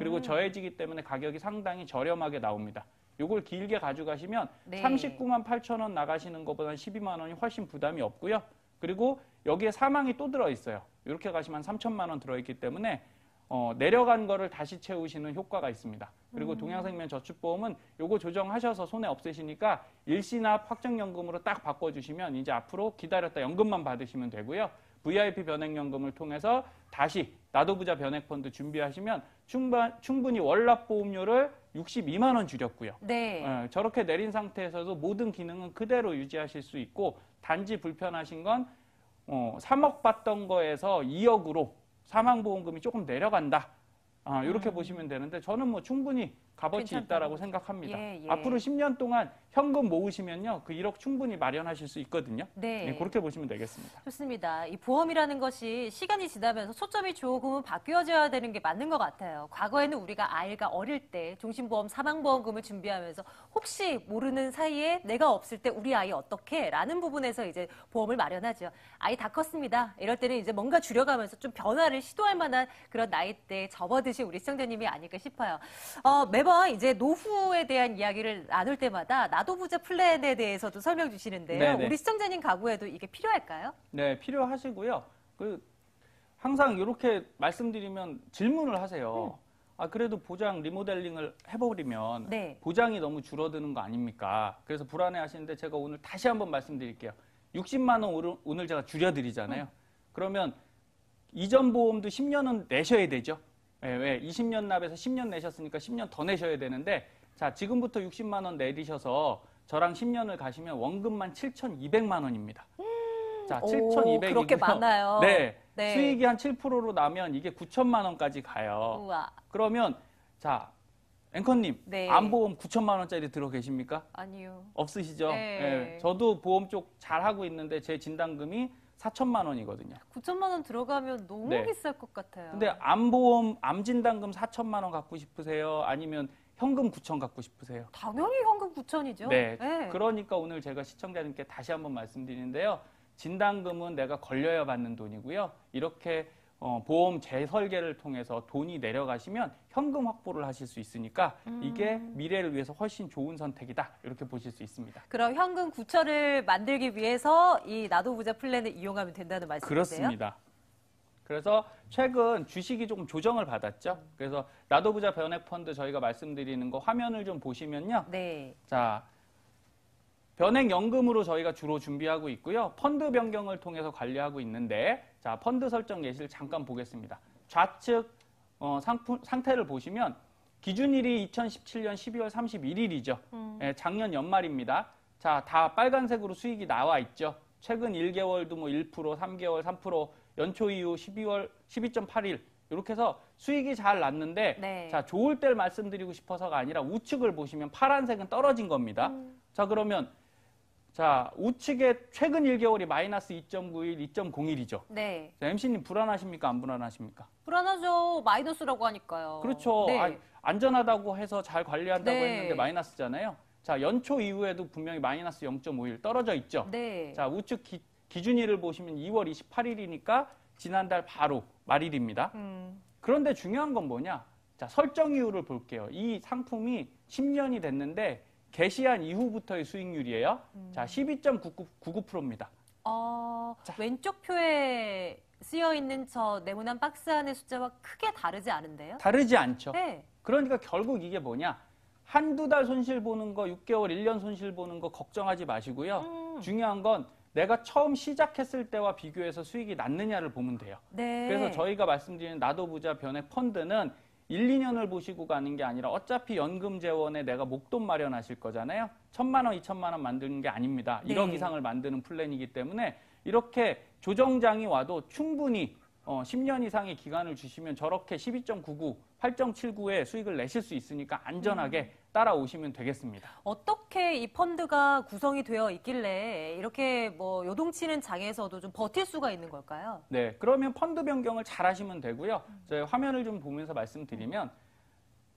그리고 저해지기 때문에 가격이 상당히 저렴하게 나옵니다. 요걸 길게 가져가시면 네. 39만 8천 원 나가시는 것보다 12만 원이 훨씬 부담이 없고요. 그리고 여기에 사망이 또 들어있어요. 이렇게 가시면 3천만 원 들어있기 때문에 내려간 거를 다시 채우시는 효과가 있습니다. 그리고 동양생명 저축보험은 요거 조정하셔서 손해 없으시니까 일시납 확정연금으로 딱 바꿔주시면 이제 앞으로 기다렸다 연금만 받으시면 되고요. VIP 변액연금을 통해서 다시 나도부자 변액펀드 준비하시면 충분히 월납보험료를 62만 원 줄였고요. 네. 저렇게 내린 상태에서도 모든 기능은 그대로 유지하실 수 있고 단지 불편하신 건 3억 받던 거에서 2억으로 사망보험금이 조금 내려간다. 이렇게 보시면 되는데 저는 뭐 충분히 값어치 있다라고 생각합니다. 예. 앞으로 10년 동안 현금 모으시면요. 그 1억 충분히 마련하실 수 있거든요. 네. 네, 그렇게 보시면 되겠습니다. 좋습니다. 이 보험이라는 것이 시간이 지나면서 초점이 조금은 바뀌어져야 되는 게 맞는 것 같아요. 과거에는 우리가 아이가 어릴 때 종신보험, 사망보험금을 준비하면서 혹시 모르는 사이에 내가 없을 때 우리 아이 어떻게? 라는 부분에서 이제 보험을 마련하죠. 아이 다 컸습니다. 이럴 때는 이제 뭔가 줄여가면서 좀 변화를 시도할 만한 그런 나이대에 접어드신 우리 시청자님이 아닐까 싶어요. 매번 이제 노후에 대한 이야기를 나눌 때마다 나도부자 플랜에 대해서도 설명 주시는데요. 네네. 우리 시청자님 가구에도 이게 필요할까요? 네, 필요하시고요. 항상 이렇게 말씀드리면 질문을 하세요. 그래도 보장 리모델링을 해버리면 네. 보장이 너무 줄어드는 거 아닙니까? 그래서 불안해 하시는데 제가 오늘 다시 한번 말씀드릴게요. 60만 원 오늘 제가 줄여드리잖아요. 그러면 이전 보험도 10년은 내셔야 되죠. 왜? 20년 납에서 10년 내셨으니까 10년 더 내셔야 되는데 자, 지금부터 60만 원 내리셔서 저랑 10년을 가시면 원금만 7,200만 원입니다. 자, 7,200이고요. 그렇게 많아요. 네. 네. 수익이 한 7%로 나면 이게 9천만 원까지 가요. 우와. 그러면 자, 앵커님, 네. 암보험 9천만 원짜리 들어 계십니까? 아니요. 없으시죠? 네. 네. 저도 보험 쪽 잘하고 있는데 제 진단금이 4천만 원이거든요. 9천만 원 들어가면 너무 네. 비쌀 것 같아요. 근데 암보험, 암진단금 4천만 원 갖고 싶으세요? 아니면 현금 9천 갖고 싶으세요? 당연히 현금 9천이죠. 네. 그러니까 오늘 제가 시청자님께 다시 한번 말씀드리는데요. 진단금은 내가 걸려야 받는 돈이고요. 이렇게 보험 재설계를 통해서 돈이 내려가시면 현금 확보를 하실 수 있으니까 이게 미래를 위해서 훨씬 좋은 선택이다. 이렇게 보실 수 있습니다. 그럼 현금 9천을 만들기 위해서 이 나도부자 플랜을 이용하면 된다는 말씀이세요? 그렇습니다. 그래서 최근 주식이 조금 조정을 받았죠. 그래서 나도부자 변액펀드 저희가 말씀드리는 거 화면을 좀 보시면요. 네. 자, 변액연금으로 저희가 주로 준비하고 있고요. 펀드 변경을 통해서 관리하고 있는데 자, 펀드 설정 예시를 잠깐 보겠습니다. 좌측 상태를 보시면 기준일이 2017년 12월 31일이죠. 작년 연말입니다. 자, 다 빨간색으로 수익이 나와 있죠. 최근 1개월도 뭐 1%, 3개월 3%, 연초 이후 12월 12.81 이렇게 해서 수익이 잘 났는데 네. 자, 좋을 때를 말씀드리고 싶어서가 아니라 우측을 보시면 파란색은 떨어진 겁니다. 자, 그러면 자, 우측에 최근 1개월이 마이너스 2.91, 2.01이죠. 네. 자, MC님 불안하십니까? 안 불안하십니까? 불안하죠. 마이너스라고 하니까요. 그렇죠. 네. 안전하다고 해서 잘 관리한다고 네. 했는데 마이너스잖아요. 자, 연초 이후에도 분명히 마이너스 0.51 떨어져 있죠. 네. 자, 우측 기준일을 보시면 2월 28일이니까 지난달 바로 말일입니다. 그런데 중요한 건 뭐냐? 자, 설정 이유를 볼게요. 이 상품이 10년이 됐는데 개시한 이후부터의 수익률이에요. 자, 12.99%입니다. 왼쪽 표에 쓰여 있는 저 네모난 박스 안의 숫자와 크게 다르지 않은데요? 다르지 않죠. 네. 그러니까 결국 이게 뭐냐? 한두 달 손실 보는 거, 6개월, 1년 손실 보는 거 걱정하지 마시고요. 중요한 건 내가 처음 시작했을 때와 비교해서 수익이 났느냐를 보면 돼요. 네. 그래서 저희가 말씀드리는 나도부자 변액 펀드는 1, 2년을 보시고 가는 게 아니라 어차피 연금 재원에 내가 목돈 마련하실 거잖아요. 1,000만 원, 2,000만 원 만드는 게 아닙니다. 네. 1억 이상을 만드는 플랜이기 때문에 이렇게 조정장이 와도 충분히 10년 이상의 기간을 주시면 저렇게 12.99, 8.79의 수익을 내실 수 있으니까 안전하게 따라오시면 되겠습니다. 어떻게 이 펀드가 구성이 되어 있길래 이렇게 뭐 요동치는 장에서도 좀 버틸 수가 있는 걸까요? 네, 그러면 펀드 변경을 잘 하시면 되고요. 저희 화면을 좀 보면서 말씀드리면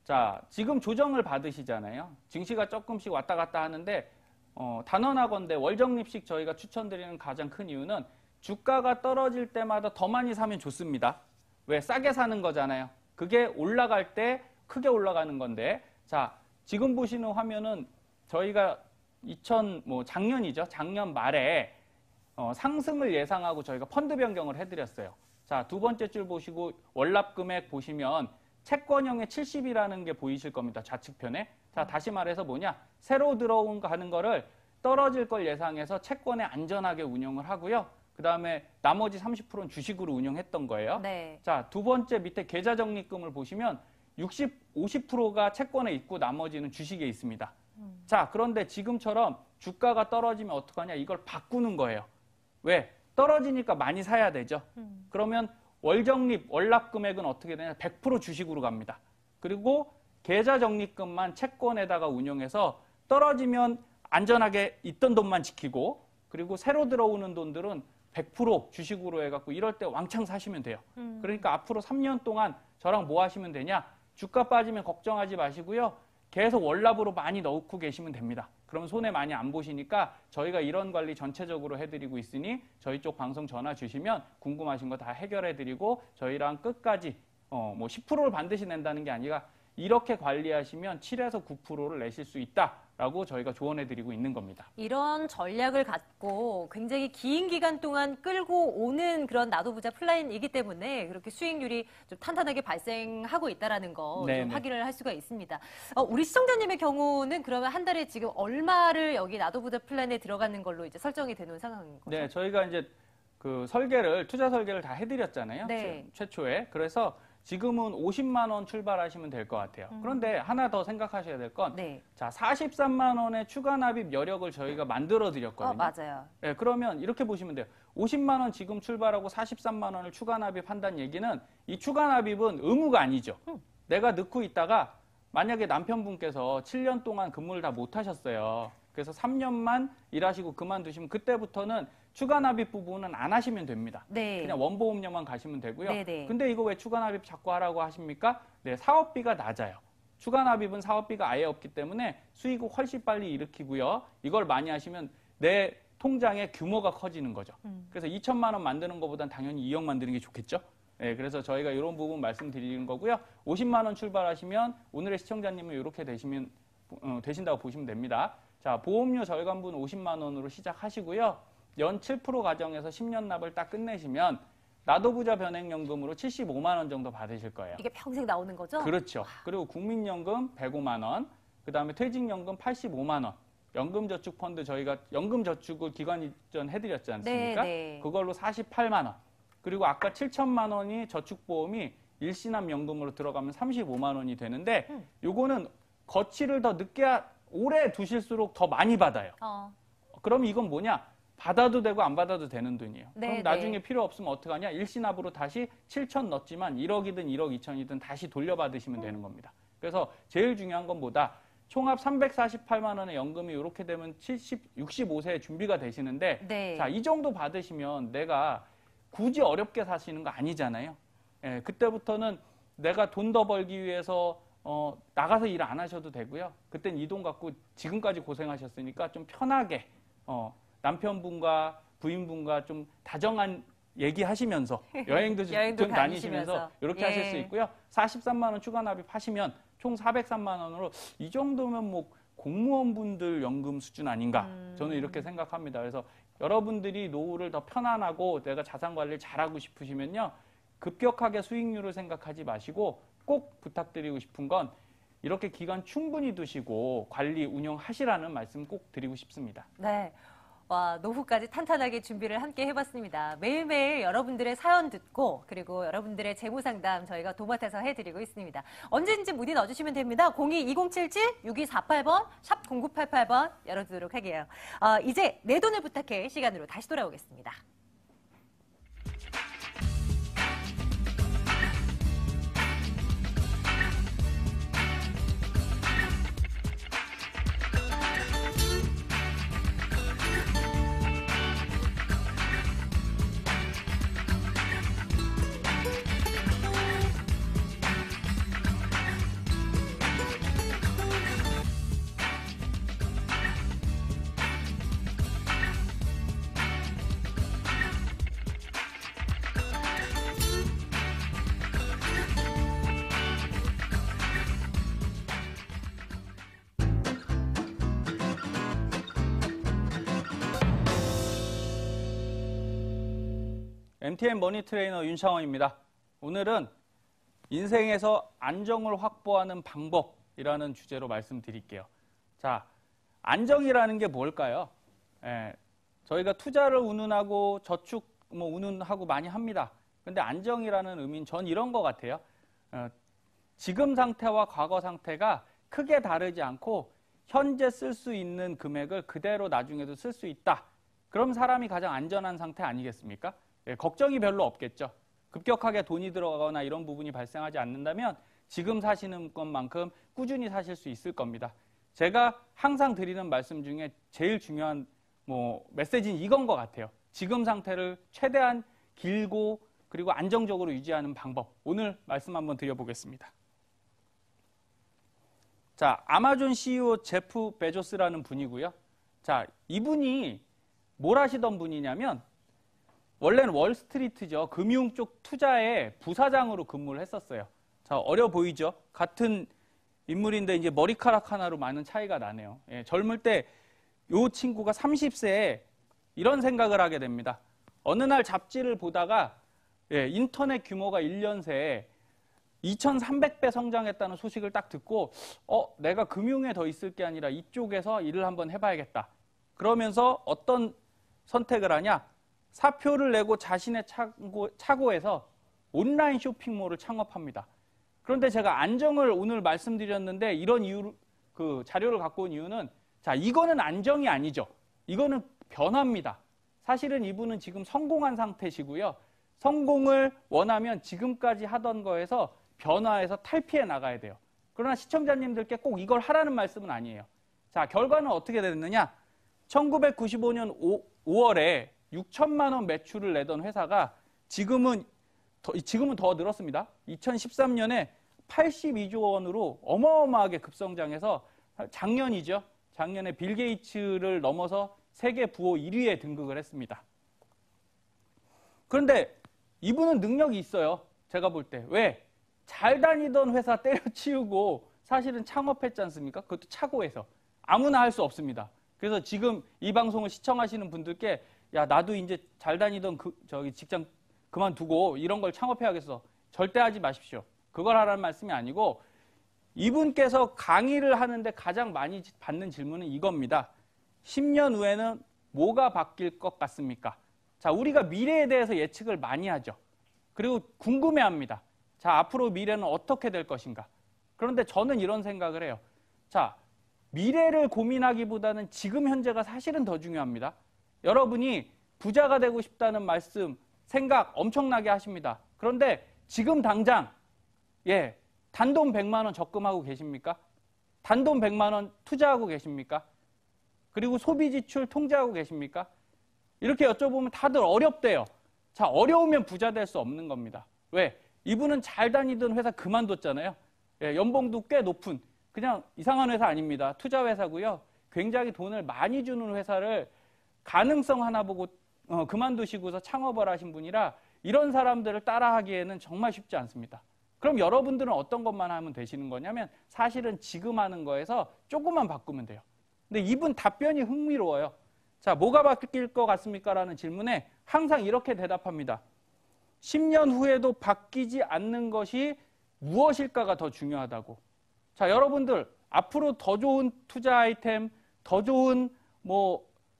자, 지금 조정을 받으시잖아요. 증시가 조금씩 왔다 갔다 하는데 단언하건대 월적립식 저희가 추천드리는 가장 큰 이유는 주가가 떨어질 때마다 더 많이 사면 좋습니다. 왜? 싸게 사는 거잖아요. 그게 올라갈 때 크게 올라가는 건데, 자, 지금 보시는 화면은 저희가 작년이죠. 작년 말에 상승을 예상하고 저희가 펀드 변경을 해드렸어요. 자, 두 번째 줄 보시고 월납 금액 보시면 채권형의 70이라는 게 보이실 겁니다. 좌측편에. 자, 다시 말해서 뭐냐? 새로 들어온 가는 거를 떨어질 걸 예상해서 채권에 안전하게 운용을 하고요. 그 다음에 나머지 30%는 주식으로 운용했던 거예요. 네. 자, 두 번째 밑에 계좌적립금을 보시면 50%가 채권에 있고 나머지는 주식에 있습니다. 자, 그런데 지금처럼 주가가 떨어지면 어떡하냐? 이걸 바꾸는 거예요. 왜? 떨어지니까 많이 사야 되죠. 그러면 월적립, 월납 금액은 어떻게 되냐? 100% 주식으로 갑니다. 그리고 계좌 적립금만 채권에다가 운용해서 떨어지면 안전하게 있던 돈만 지키고, 그리고 새로 들어오는 돈들은 100% 주식으로 해갖고 이럴 때 왕창 사시면 돼요. 그러니까 앞으로 3년 동안 저랑 뭐 하시면 되냐? 주가 빠지면 걱정하지 마시고요. 계속 월납으로 많이 넣고 계시면 됩니다. 그러면 손해 많이 안 보시니까 저희가 이런 관리 전체적으로 해드리고 있으니 저희 쪽 방송 전화 주시면 궁금하신 거 다 해결해드리고 저희랑 끝까지 10%를 반드시 낸다는 게 아니라 이렇게 관리하시면 7에서 9%를 내실 수 있다라고 저희가 조언해드리고 있는 겁니다. 이런 전략을 갖고 굉장히 긴 기간 동안 끌고 오는 그런 나도부자 플랜이기 때문에 그렇게 수익률이 좀 탄탄하게 발생하고 있다는 거 좀 확인을 할 수가 있습니다. 우리 시청자님의 경우는 그러면 한 달에 지금 얼마를 여기 나도부자 플랜에 들어가는 걸로 이제 설정이 되는 상황인 거죠? 네, 저희가 이제 투자 설계를 다 해드렸잖아요. 네. 최초에. 그래서 지금은 50만 원 출발하시면 될 것 같아요. 그런데 하나 더 생각하셔야 될 건, 네. 자, 43만 원의 추가 납입 여력을 저희가 만들어 드렸거든요. 맞아요. 네, 그러면 이렇게 보시면 돼요. 50만 원 지금 출발하고 43만 원을 추가 납입한다는 얘기는 이 추가 납입은 의무가 아니죠. 내가 넣고 있다가 만약에 남편분께서 7년 동안 근무를 다 못 하셨어요. 그래서 3년만 일하시고 그만두시면 그때부터는 추가 납입 부분은 안 하시면 됩니다. 네. 그냥 원보험료만 가시면 되고요. 네네. 근데 이거 왜 추가 납입 자꾸 하라고 하십니까? 네, 사업비가 낮아요. 추가 납입은 사업비가 아예 없기 때문에 수익을 훨씬 빨리 일으키고요. 이걸 많이 하시면 내 통장의 규모가 커지는 거죠. 그래서 2천만 원 만드는 것보단 당연히 2억 만드는 게 좋겠죠. 네, 그래서 저희가 이런 부분 말씀드리는 거고요. 50만 원 출발하시면 오늘의 시청자님은 이렇게 되신다고 보시면 됩니다. 자, 보험료 절감분 50만 원으로 시작하시고요. 연 7% 가정에서 10년 납을 딱 끝내시면 나도부자 변액연금으로 75만 원 정도 받으실 거예요. 이게 평생 나오는 거죠? 그렇죠. 그리고 국민연금 105만 원, 그다음에 퇴직연금 85만 원, 연금저축펀드 저희가 연금저축을 기관 이전 해드렸지 않습니까? 네. 그걸로 48만 원. 그리고 아까 7천만 원이 저축보험이 일시납연금으로 들어가면 35만 원이 되는데 요거는 거치를 더 늦게 오래 두실수록 더 많이 받아요. 그럼 이건 뭐냐? 받아도 되고 안 받아도 되는 돈이에요. 그럼 나중에 필요 없으면 어떡하냐? 일시납으로 다시 7천 넣었지만 1억이든 1억 2천이든 다시 돌려받으시면 되는 겁니다. 그래서 제일 중요한 건 뭐다? 총합 348만 원의 연금이 이렇게 되면 65세에 준비가 되시는데 네. 자, 이 정도 받으시면 내가 굳이 어렵게 사시는 거 아니잖아요. 예, 그때부터는 내가 돈 더 벌기 위해서 나가서 일 안 하셔도 되고요. 그땐 이 돈 갖고 지금까지 고생하셨으니까 좀 편하게 남편분과 부인분과 좀 다정한 얘기하시면서 여행도 좀 다니시면서 이렇게 하실 수 있고요. 43만 원 추가 납입하시면 총 403만 원으로 이 정도면 뭐 공무원분들 연금 수준 아닌가 저는 이렇게 생각합니다. 그래서 여러분들이 노후를 더 편안하고 내가 자산 관리를 잘하고 싶으시면요. 급격하게 수익률을 생각하지 마시고 꼭 부탁드리고 싶은 건 이렇게 기간 충분히 두시고 관리 운영하시라는 말씀 꼭 드리고 싶습니다. 네. 와, 노후까지 탄탄하게 준비를 함께 해봤습니다. 매일매일 여러분들의 사연 듣고 그리고 여러분들의 재무상담 저희가 도맡아서 해드리고 있습니다. 언제든지 문의 넣어주시면 됩니다. 02-2077-6248번 샵 0988번 열어두도록 할게요. 이제 내 돈을 부탁해 시간으로 다시 돌아오겠습니다. MTN 머니 트레이너 윤창원입니다. 오늘은 인생에서 안정을 확보하는 방법이라는 주제로 말씀드릴게요. 자, 안정이라는 게 뭘까요? 저희가 투자를 운운하고 저축 운운하고 많이 합니다. 근데 안정이라는 의미는 전 이런 것 같아요. 지금 상태와 과거 상태가 크게 다르지 않고 현재 쓸 수 있는 금액을 그대로 나중에도 쓸 수 있다. 그럼 사람이 가장 안전한 상태 아니겠습니까? 걱정이 별로 없겠죠. 급격하게 돈이 들어가거나 이런 부분이 발생하지 않는다면 지금 사시는 것만큼 꾸준히 사실 수 있을 겁니다. 제가 항상 드리는 말씀 중에 제일 중요한 메시지는 이건 것 같아요. 지금 상태를 최대한 길고 그리고 안정적으로 유지하는 방법. 오늘 말씀 한번 드려보겠습니다. 자, 아마존 CEO 제프 베조스라는 분이고요. 자, 이분이 뭘 하시던 분이냐면 원래는 월스트리트죠. 금융 쪽 투자의 부사장으로 근무를 했었어요. 자, 어려 보이죠? 같은 인물인데 이제 머리카락 하나로 많은 차이가 나네요. 젊을 때 이 친구가 30세에 이런 생각을 하게 됩니다. 어느 날 잡지를 보다가 인터넷 규모가 1년 새에 2300배 성장했다는 소식을 딱 듣고 내가 금융에 더 있을 게 아니라 이쪽에서 일을 한번 해봐야겠다. 그러면서 어떤 선택을 하냐? 사표를 내고 자신의 차고에서 온라인 쇼핑몰을 창업합니다. 그런데 제가 안정을 오늘 말씀드렸는데 이런 이유, 그 자료를 갖고 온 이유는 자, 이거는 안정이 아니죠. 이거는 변화입니다. 사실은 이분은 지금 성공한 상태시고요. 성공을 원하면 지금까지 하던 거에서 변화해서 탈피해 나가야 돼요. 그러나 시청자님들께 꼭 이걸 하라는 말씀은 아니에요. 자, 결과는 어떻게 됐느냐? 1995년 5월에 6천만 원 매출을 내던 회사가 지금은 더 늘었습니다. 2013년에 82조 원으로 어마어마하게 급성장해서 작년이죠. 작년에 빌 게이츠를 넘어서 세계 부호 1위에 등극을 했습니다. 그런데 이분은 능력이 있어요. 제가 볼 때. 왜? 잘 다니던 회사 때려치우고 사실은 창업했지 않습니까? 그것도 차고에서. 아무나 할 수 없습니다. 그래서 지금 이 방송을 시청하시는 분들께 야, 나도 이제 잘 다니던 직장 그만두고 이런 걸 창업해야겠어. 절대 하지 마십시오. 그걸 하라는 말씀이 아니고 이분께서 강의를 하는데 가장 많이 받는 질문은 이겁니다. 10년 후에는 뭐가 바뀔 것 같습니까? 자, 우리가 미래에 대해서 예측을 많이 하죠. 그리고 궁금해합니다. 자, 앞으로 미래는 어떻게 될 것인가? 그런데 저는 이런 생각을 해요. 자, 미래를 고민하기보다는 지금 현재가 사실은 더 중요합니다. 여러분이 부자가 되고 싶다는 말씀, 생각 엄청나게 하십니다. 그런데 지금 당장 단돈 100만 원 적금하고 계십니까? 단돈 100만 원 투자하고 계십니까? 그리고 소비 지출 통제하고 계십니까? 이렇게 여쭤보면 다들 어렵대요. 자, 어려우면 부자 될 수 없는 겁니다. 왜? 이분은 잘 다니던 회사 그만뒀잖아요. 연봉도 꽤 높은 그냥 이상한 회사 아닙니다. 투자 회사고요. 굉장히 돈을 많이 주는 회사를 가능성 하나 보고 그만두시고서 창업을 하신 분이라 이런 사람들을 따라하기에는 정말 쉽지 않습니다. 그럼 여러분들은 어떤 것만 하면 되시는 거냐면 사실은 지금 하는 거에서 조금만 바꾸면 돼요. 근데 이분 답변이 흥미로워요. 자, 뭐가 바뀔 것 같습니까? 라는 질문에 항상 이렇게 대답합니다. 10년 후에도 바뀌지 않는 것이 무엇일까가 더 중요하다고. 자, 여러분들 앞으로 더 좋은 투자 아이템, 더 좋은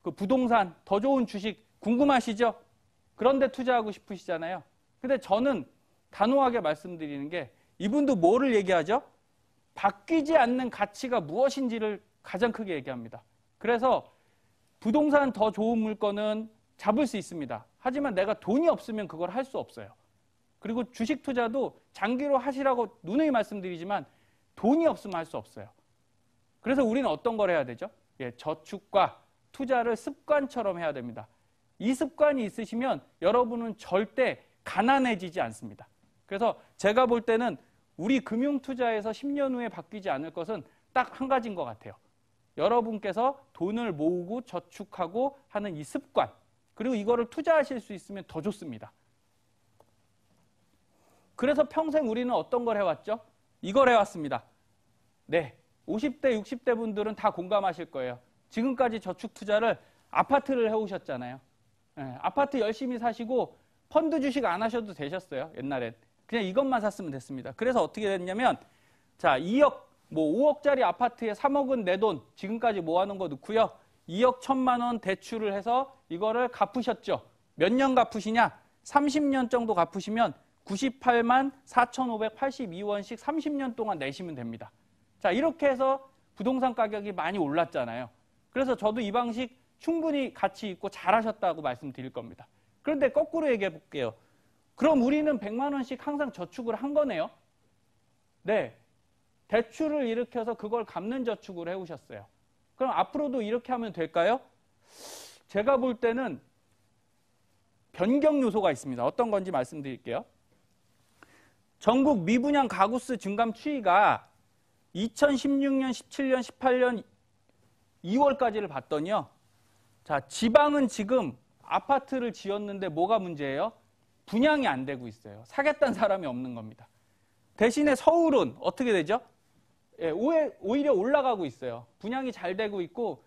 그 부동산, 더 좋은 주식 궁금하시죠? 그런데 투자하고 싶으시잖아요. 근데 저는 단호하게 말씀드리는 게 이분도 뭐를 얘기하죠? 바뀌지 않는 가치가 무엇인지를 가장 크게 얘기합니다. 그래서 부동산 더 좋은 물건은 잡을 수 있습니다. 하지만 내가 돈이 없으면 그걸 할 수 없어요. 그리고 주식 투자도 장기로 하시라고 누누이 말씀드리지만 돈이 없으면 할 수 없어요. 그래서 우리는 어떤 걸 해야 되죠? 저축과 투자를 습관처럼 해야 됩니다. 이 습관이 있으시면 여러분은 절대 가난해지지 않습니다. 그래서 제가 볼 때는 우리 금융투자에서 10년 후에 바뀌지 않을 것은 딱 한 가지인 것 같아요. 여러분께서 돈을 모으고 저축하고 하는 이 습관, 그리고 이거를 투자하실 수 있으면 더 좋습니다. 그래서 평생 우리는 어떤 걸 해왔죠? 이걸 해왔습니다. 네, 50대, 60대 분들은 다 공감하실 거예요. 지금까지 저축 투자를 아파트를 해오셨잖아요. 아파트 열심히 사시고 펀드 주식 안 하셔도 되셨어요. 옛날엔. 그냥 이것만 샀으면 됐습니다. 그래서 어떻게 됐냐면 자, 2억, 뭐 5억짜리 아파트에 3억은 내 돈 지금까지 모아놓은 거 넣고요. 2억 1천만 원 대출을 해서 이거를 갚으셨죠. 몇 년 갚으시냐? 30년 정도 갚으시면 98만 4,582원씩 30년 동안 내시면 됩니다. 자, 이렇게 해서 부동산 가격이 많이 올랐잖아요. 그래서 저도 이 방식 충분히 가치 있고 잘하셨다고 말씀드릴 겁니다. 그런데 거꾸로 얘기해 볼게요. 그럼 우리는 100만 원씩 항상 저축을 한 거네요. 네. 대출을 일으켜서 그걸 갚는 저축을 해오셨어요. 그럼 앞으로도 이렇게 하면 될까요? 제가 볼 때는 변경 요소가 있습니다. 어떤 건지 말씀드릴게요. 전국 미분양 가구수 증감 추이가 2016년, 17년, 18년 2월까지를 봤더니요. 자, 지방은 지금 아파트를 지었는데 뭐가 문제예요? 분양이 안 되고 있어요. 사겠다는 사람이 없는 겁니다. 대신에 서울은 어떻게 되죠? 예, 오히려 올라가고 있어요. 분양이 잘 되고 있고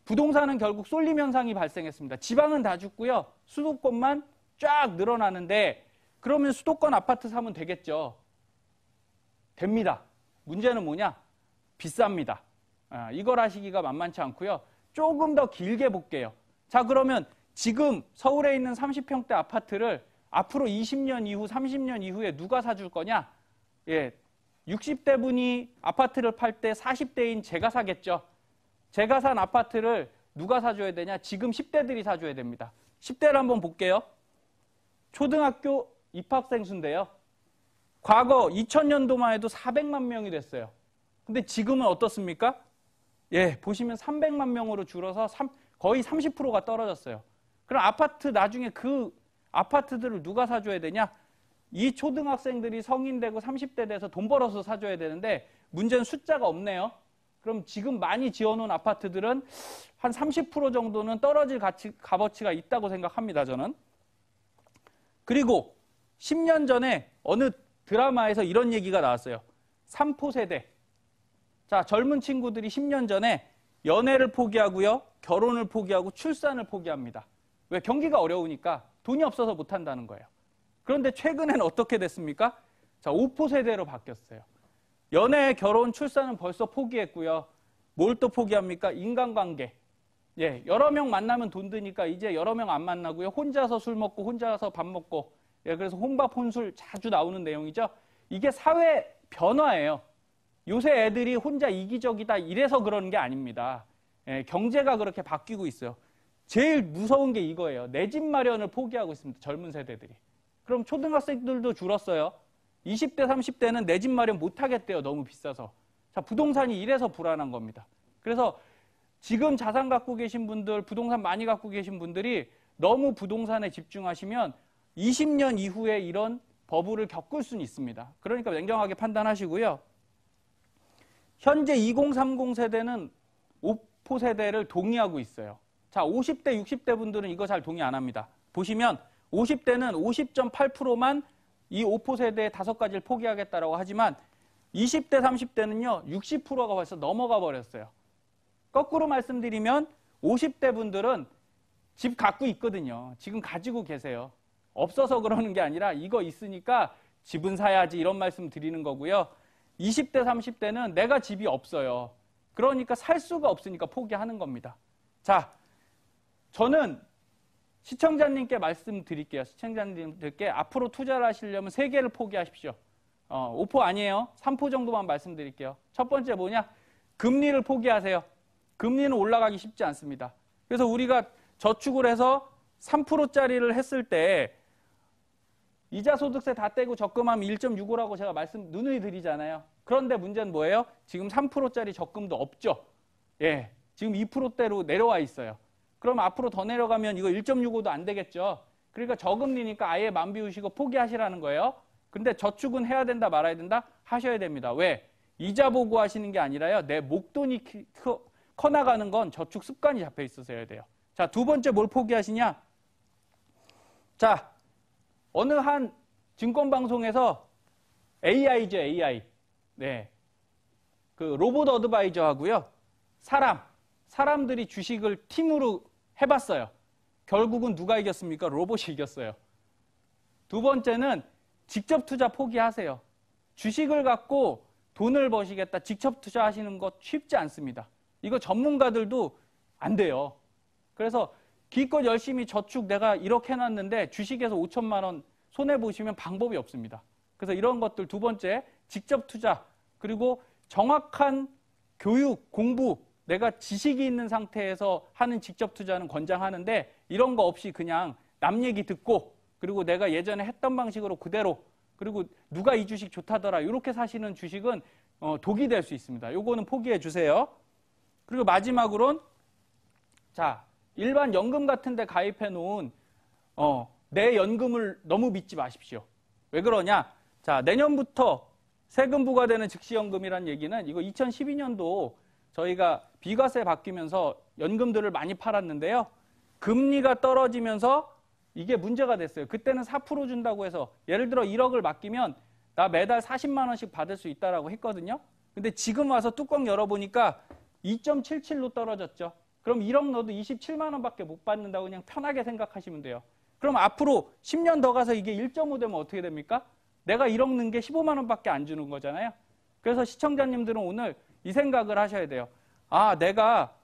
부동산은 결국 쏠림 현상이 발생했습니다. 지방은 다 죽고요. 수도권만 쫙 늘어나는데 그러면 수도권 아파트 사면 되겠죠. 됩니다. 문제는 뭐냐? 비쌉니다. 이걸 하시기가 만만치 않고요. 조금 더 길게 볼게요. 자, 그러면 지금 서울에 있는 30평대 아파트를 앞으로 20년 이후, 30년 이후에 누가 사줄 거냐? 예, 60대 분이 아파트를 팔 때 40대인 제가 사겠죠. 제가 산 아파트를 누가 사줘야 되냐? 지금 10대들이 사줘야 됩니다. 10대를 한번 볼게요. 초등학교 입학생 수인데요. 과거 2000년도만 해도 400만 명이 됐어요. 근데 지금은 어떻습니까? 예, 보시면 300만 명으로 줄어서 거의 30%가 떨어졌어요. 그럼 아파트 나중에 그 아파트들을 누가 사줘야 되냐? 이 초등학생들이 성인 되고 30대 돼서 돈 벌어서 사줘야 되는데 문제는 숫자가 없네요. 그럼 지금 많이 지어놓은 아파트들은 한 30% 정도는 떨어질 값어치가 있다고 생각합니다, 저는. 그리고 10년 전에 어느 드라마에서 이런 얘기가 나왔어요. 3포 세대. 자, 젊은 친구들이 10년 전에 연애를 포기하고요. 결혼을 포기하고 출산을 포기합니다. 왜? 경기가 어려우니까 돈이 없어서 못한다는 거예요. 그런데 최근에는 어떻게 됐습니까? 자, 5포 세대로 바뀌었어요. 연애, 결혼, 출산은 벌써 포기했고요. 뭘 또 포기합니까? 인간관계. 예, 여러 명 만나면 돈 드니까 이제 여러 명 안 만나고요. 혼자서 술 먹고 혼자서 밥 먹고. 예, 그래서 혼밥, 혼술 자주 나오는 내용이죠. 이게 사회 변화예요. 요새 애들이 혼자 이기적이다 이래서 그러는 게 아닙니다. 예, 경제가 그렇게 바뀌고 있어요. 제일 무서운 게 이거예요. 내 집 마련을 포기하고 있습니다. 젊은 세대들이. 그럼 초등학생들도 줄었어요. 20대, 30대는 내 집 마련 못 하겠대요. 너무 비싸서. 자, 부동산이 이래서 불안한 겁니다. 그래서 지금 자산 갖고 계신 분들, 부동산 많이 갖고 계신 분들이 너무 부동산에 집중하시면 20년 이후에 이런 버블을 겪을 수는 있습니다. 그러니까 냉정하게 판단하시고요. 현재 2030 세대는 5포 세대를 동의하고 있어요. 자, 50대, 60대 분들은 이거 잘 동의 안 합니다. 보시면 50대는 50.8%만 이 5포 세대의 5가지를 포기하겠다라고 하지만 20대, 30대는요, 60%가 벌써 넘어가 버렸어요. 거꾸로 말씀드리면 50대 분들은 집 갖고 있거든요. 지금 가지고 계세요. 없어서 그러는 게 아니라 이거 있으니까 집은 사야지 이런 말씀 드리는 거고요. 20대, 30대는 내가 집이 없어요. 그러니까 살 수가 없으니까 포기하는 겁니다. 자, 저는 시청자님께 말씀드릴게요. 시청자님들께 앞으로 투자를 하시려면 3개를 포기하십시오. 5포 아니에요. 3포 정도만 말씀드릴게요. 첫 번째 뭐냐? 금리를 포기하세요. 금리는 올라가기 쉽지 않습니다. 그래서 우리가 저축을 해서 3%짜리를 했을 때 이자 소득세 다 떼고 적금하면 1.65라고 제가 누누이 드리잖아요. 그런데 문제는 뭐예요? 지금 3%짜리 적금도 없죠. 예, 지금 2%대로 내려와 있어요. 그럼 앞으로 더 내려가면 이거 1.65도 안 되겠죠. 그러니까 저금리니까 아예 맘 비우시고 포기하시라는 거예요. 근데 저축은 해야 된다 말아야 된다? 하셔야 됩니다. 왜? 이자 보고 하시는 게 아니라요. 내 목돈이 커나가는 건 저축 습관이 잡혀 있어서 해야 돼요. 자, 두 번째 뭘 포기하시냐? 자, 어느 한 증권방송에서 AI죠, AI. 네. 그 로봇 어드바이저 하고요. 사람들이 주식을 팀으로 해봤어요. 결국은 누가 이겼습니까? 로봇이 이겼어요. 두 번째는 직접 투자 포기하세요. 주식을 갖고 돈을 버시겠다, 직접 투자하시는 것 쉽지 않습니다. 이거 전문가들도 안 돼요. 그래서 기껏 열심히 저축 내가 이렇게 해놨는데 주식에서 5천만 원 손해보시면 방법이 없습니다. 그래서 이런 것들 두 번째, 직접 투자, 그리고 정확한 교육, 공부, 내가 지식이 있는 상태에서 하는 직접 투자는 권장하는데 이런 거 없이 그냥 남 얘기 듣고 그리고 내가 예전에 했던 방식으로 그대로 그리고 누가 이 주식 좋다더라 이렇게 사시는 주식은 독이 될 수 있습니다. 요거는 포기해 주세요. 그리고 마지막으로는 자, 일반 연금 같은 데 가입해 놓은 내 연금을 너무 믿지 마십시오. 왜 그러냐? 자, 내년부터 세금 부과되는 즉시연금이란 얘기는 이거 2012년도 저희가 비과세 바뀌면서 연금들을 많이 팔았는데요. 금리가 떨어지면서 이게 문제가 됐어요. 그때는 4% 준다고 해서 예를 들어 1억을 맡기면 나 매달 40만 원씩 받을 수 있다라고 했거든요. 근데 지금 와서 뚜껑 열어보니까 2.77로 떨어졌죠. 그럼 1억 넣어도 27만 원밖에 못 받는다고 그냥 편하게 생각하시면 돼요. 그럼 앞으로 10년 더 가서 이게 1.5 되면 어떻게 됩니까? 내가 1억 넣은 게 15만 원밖에 안 주는 거잖아요. 그래서 시청자님들은 오늘 이 생각을 하셔야 돼요. 아, 내가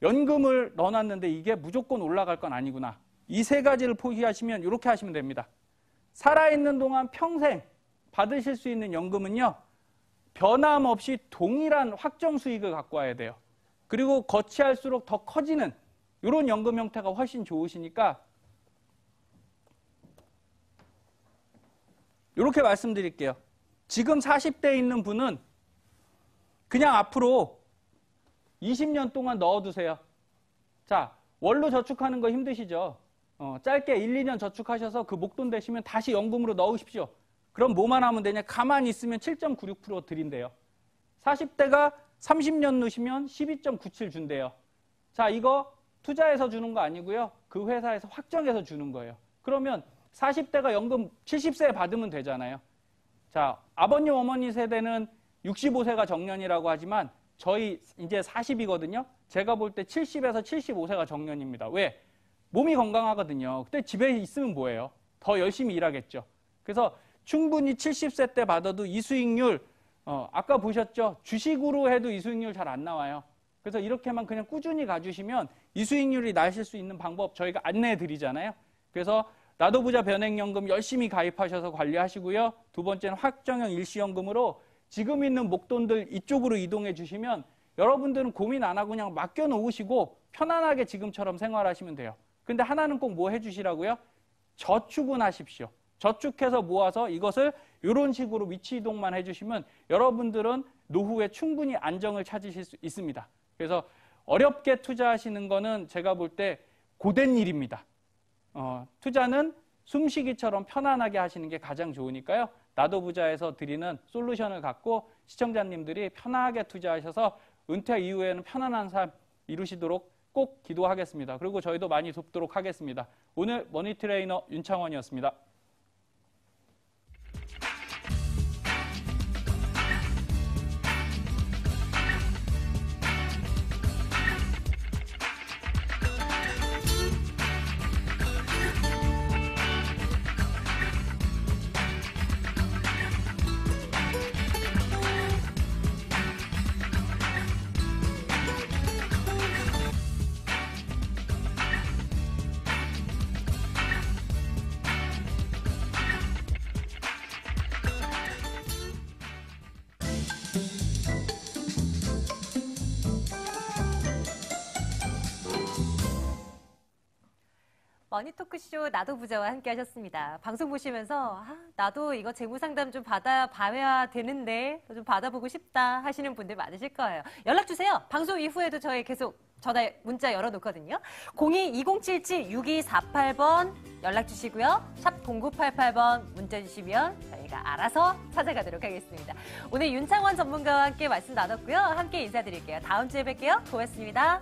연금을 넣어놨는데 이게 무조건 올라갈 건 아니구나. 이 세 가지를 포기하시면 이렇게 하시면 됩니다. 살아있는 동안 평생 받으실 수 있는 연금은요. 변함없이 동일한 확정 수익을 갖고 와야 돼요. 그리고 거치할수록 더 커지는 이런 연금 형태가 훨씬 좋으시니까 이렇게 말씀드릴게요. 지금 40대에 있는 분은 그냥 앞으로 20년 동안 넣어두세요. 자, 원로 저축하는 거 힘드시죠? 짧게 1, 2년 저축하셔서 그 목돈 되시면 다시 연금으로 넣으십시오. 그럼 뭐만 하면 되냐? 가만히 있으면 7.96% 드린대요. 40대가 30년 넣으시면 12.97 준대요. 자, 이거 투자해서 주는 거 아니고요. 그 회사에서 확정해서 주는 거예요. 그러면 40대가 연금 70세에 받으면 되잖아요. 자, 아버님, 어머니 세대는 65세가 정년이라고 하지만 저희 이제 40이거든요. 제가 볼 때 70에서 75세가 정년입니다. 왜? 몸이 건강하거든요. 그때 집에 있으면 뭐예요? 더 열심히 일하겠죠. 그래서 충분히 70세 때 받아도 이 수익률, 아까 보셨죠? 주식으로 해도 이 수익률 잘 안 나와요. 그래서 이렇게만 그냥 꾸준히 가주시면 이 수익률이 나실 수 있는 방법 저희가 안내해 드리잖아요. 그래서 나도 부자 변액연금 열심히 가입하셔서 관리하시고요. 두 번째는 확정형 일시연금으로 지금 있는 목돈들 이쪽으로 이동해 주시면 여러분들은 고민 안 하고 그냥 맡겨놓으시고 편안하게 지금처럼 생활하시면 돼요. 근데 하나는 꼭 뭐 해주시라고요? 저축은 하십시오. 저축해서 모아서 이것을 이런 식으로 위치 이동만 해주시면 여러분들은 노후에 충분히 안정을 찾으실 수 있습니다. 그래서 어렵게 투자하시는 거는 제가 볼 때 고된 일입니다. 투자는 숨쉬기처럼 편안하게 하시는 게 가장 좋으니까요. 나도 부자에서 드리는 솔루션을 갖고 시청자님들이 편하게 투자하셔서 은퇴 이후에는 편안한 삶 이루시도록 꼭 기도하겠습니다. 그리고 저희도 많이 돕도록 하겠습니다. 오늘 머니트레이너 윤창원이었습니다. 머니토크쇼 나도 부자와 함께 하셨습니다. 방송 보시면서 나도 이거 재무상담 좀 받아봐야 되는데 좀 받아보고 싶다 하시는 분들 많으실 거예요. 연락 주세요. 방송 이후에도 저희 계속 전화 문자 열어놓거든요. 02-2077-6248번 연락 주시고요. 샵 0988번 문자 주시면 저희가 알아서 찾아가도록 하겠습니다. 오늘 윤창원 전문가와 함께 말씀 나눴고요. 함께 인사드릴게요. 다음 주에 뵐게요. 고맙습니다.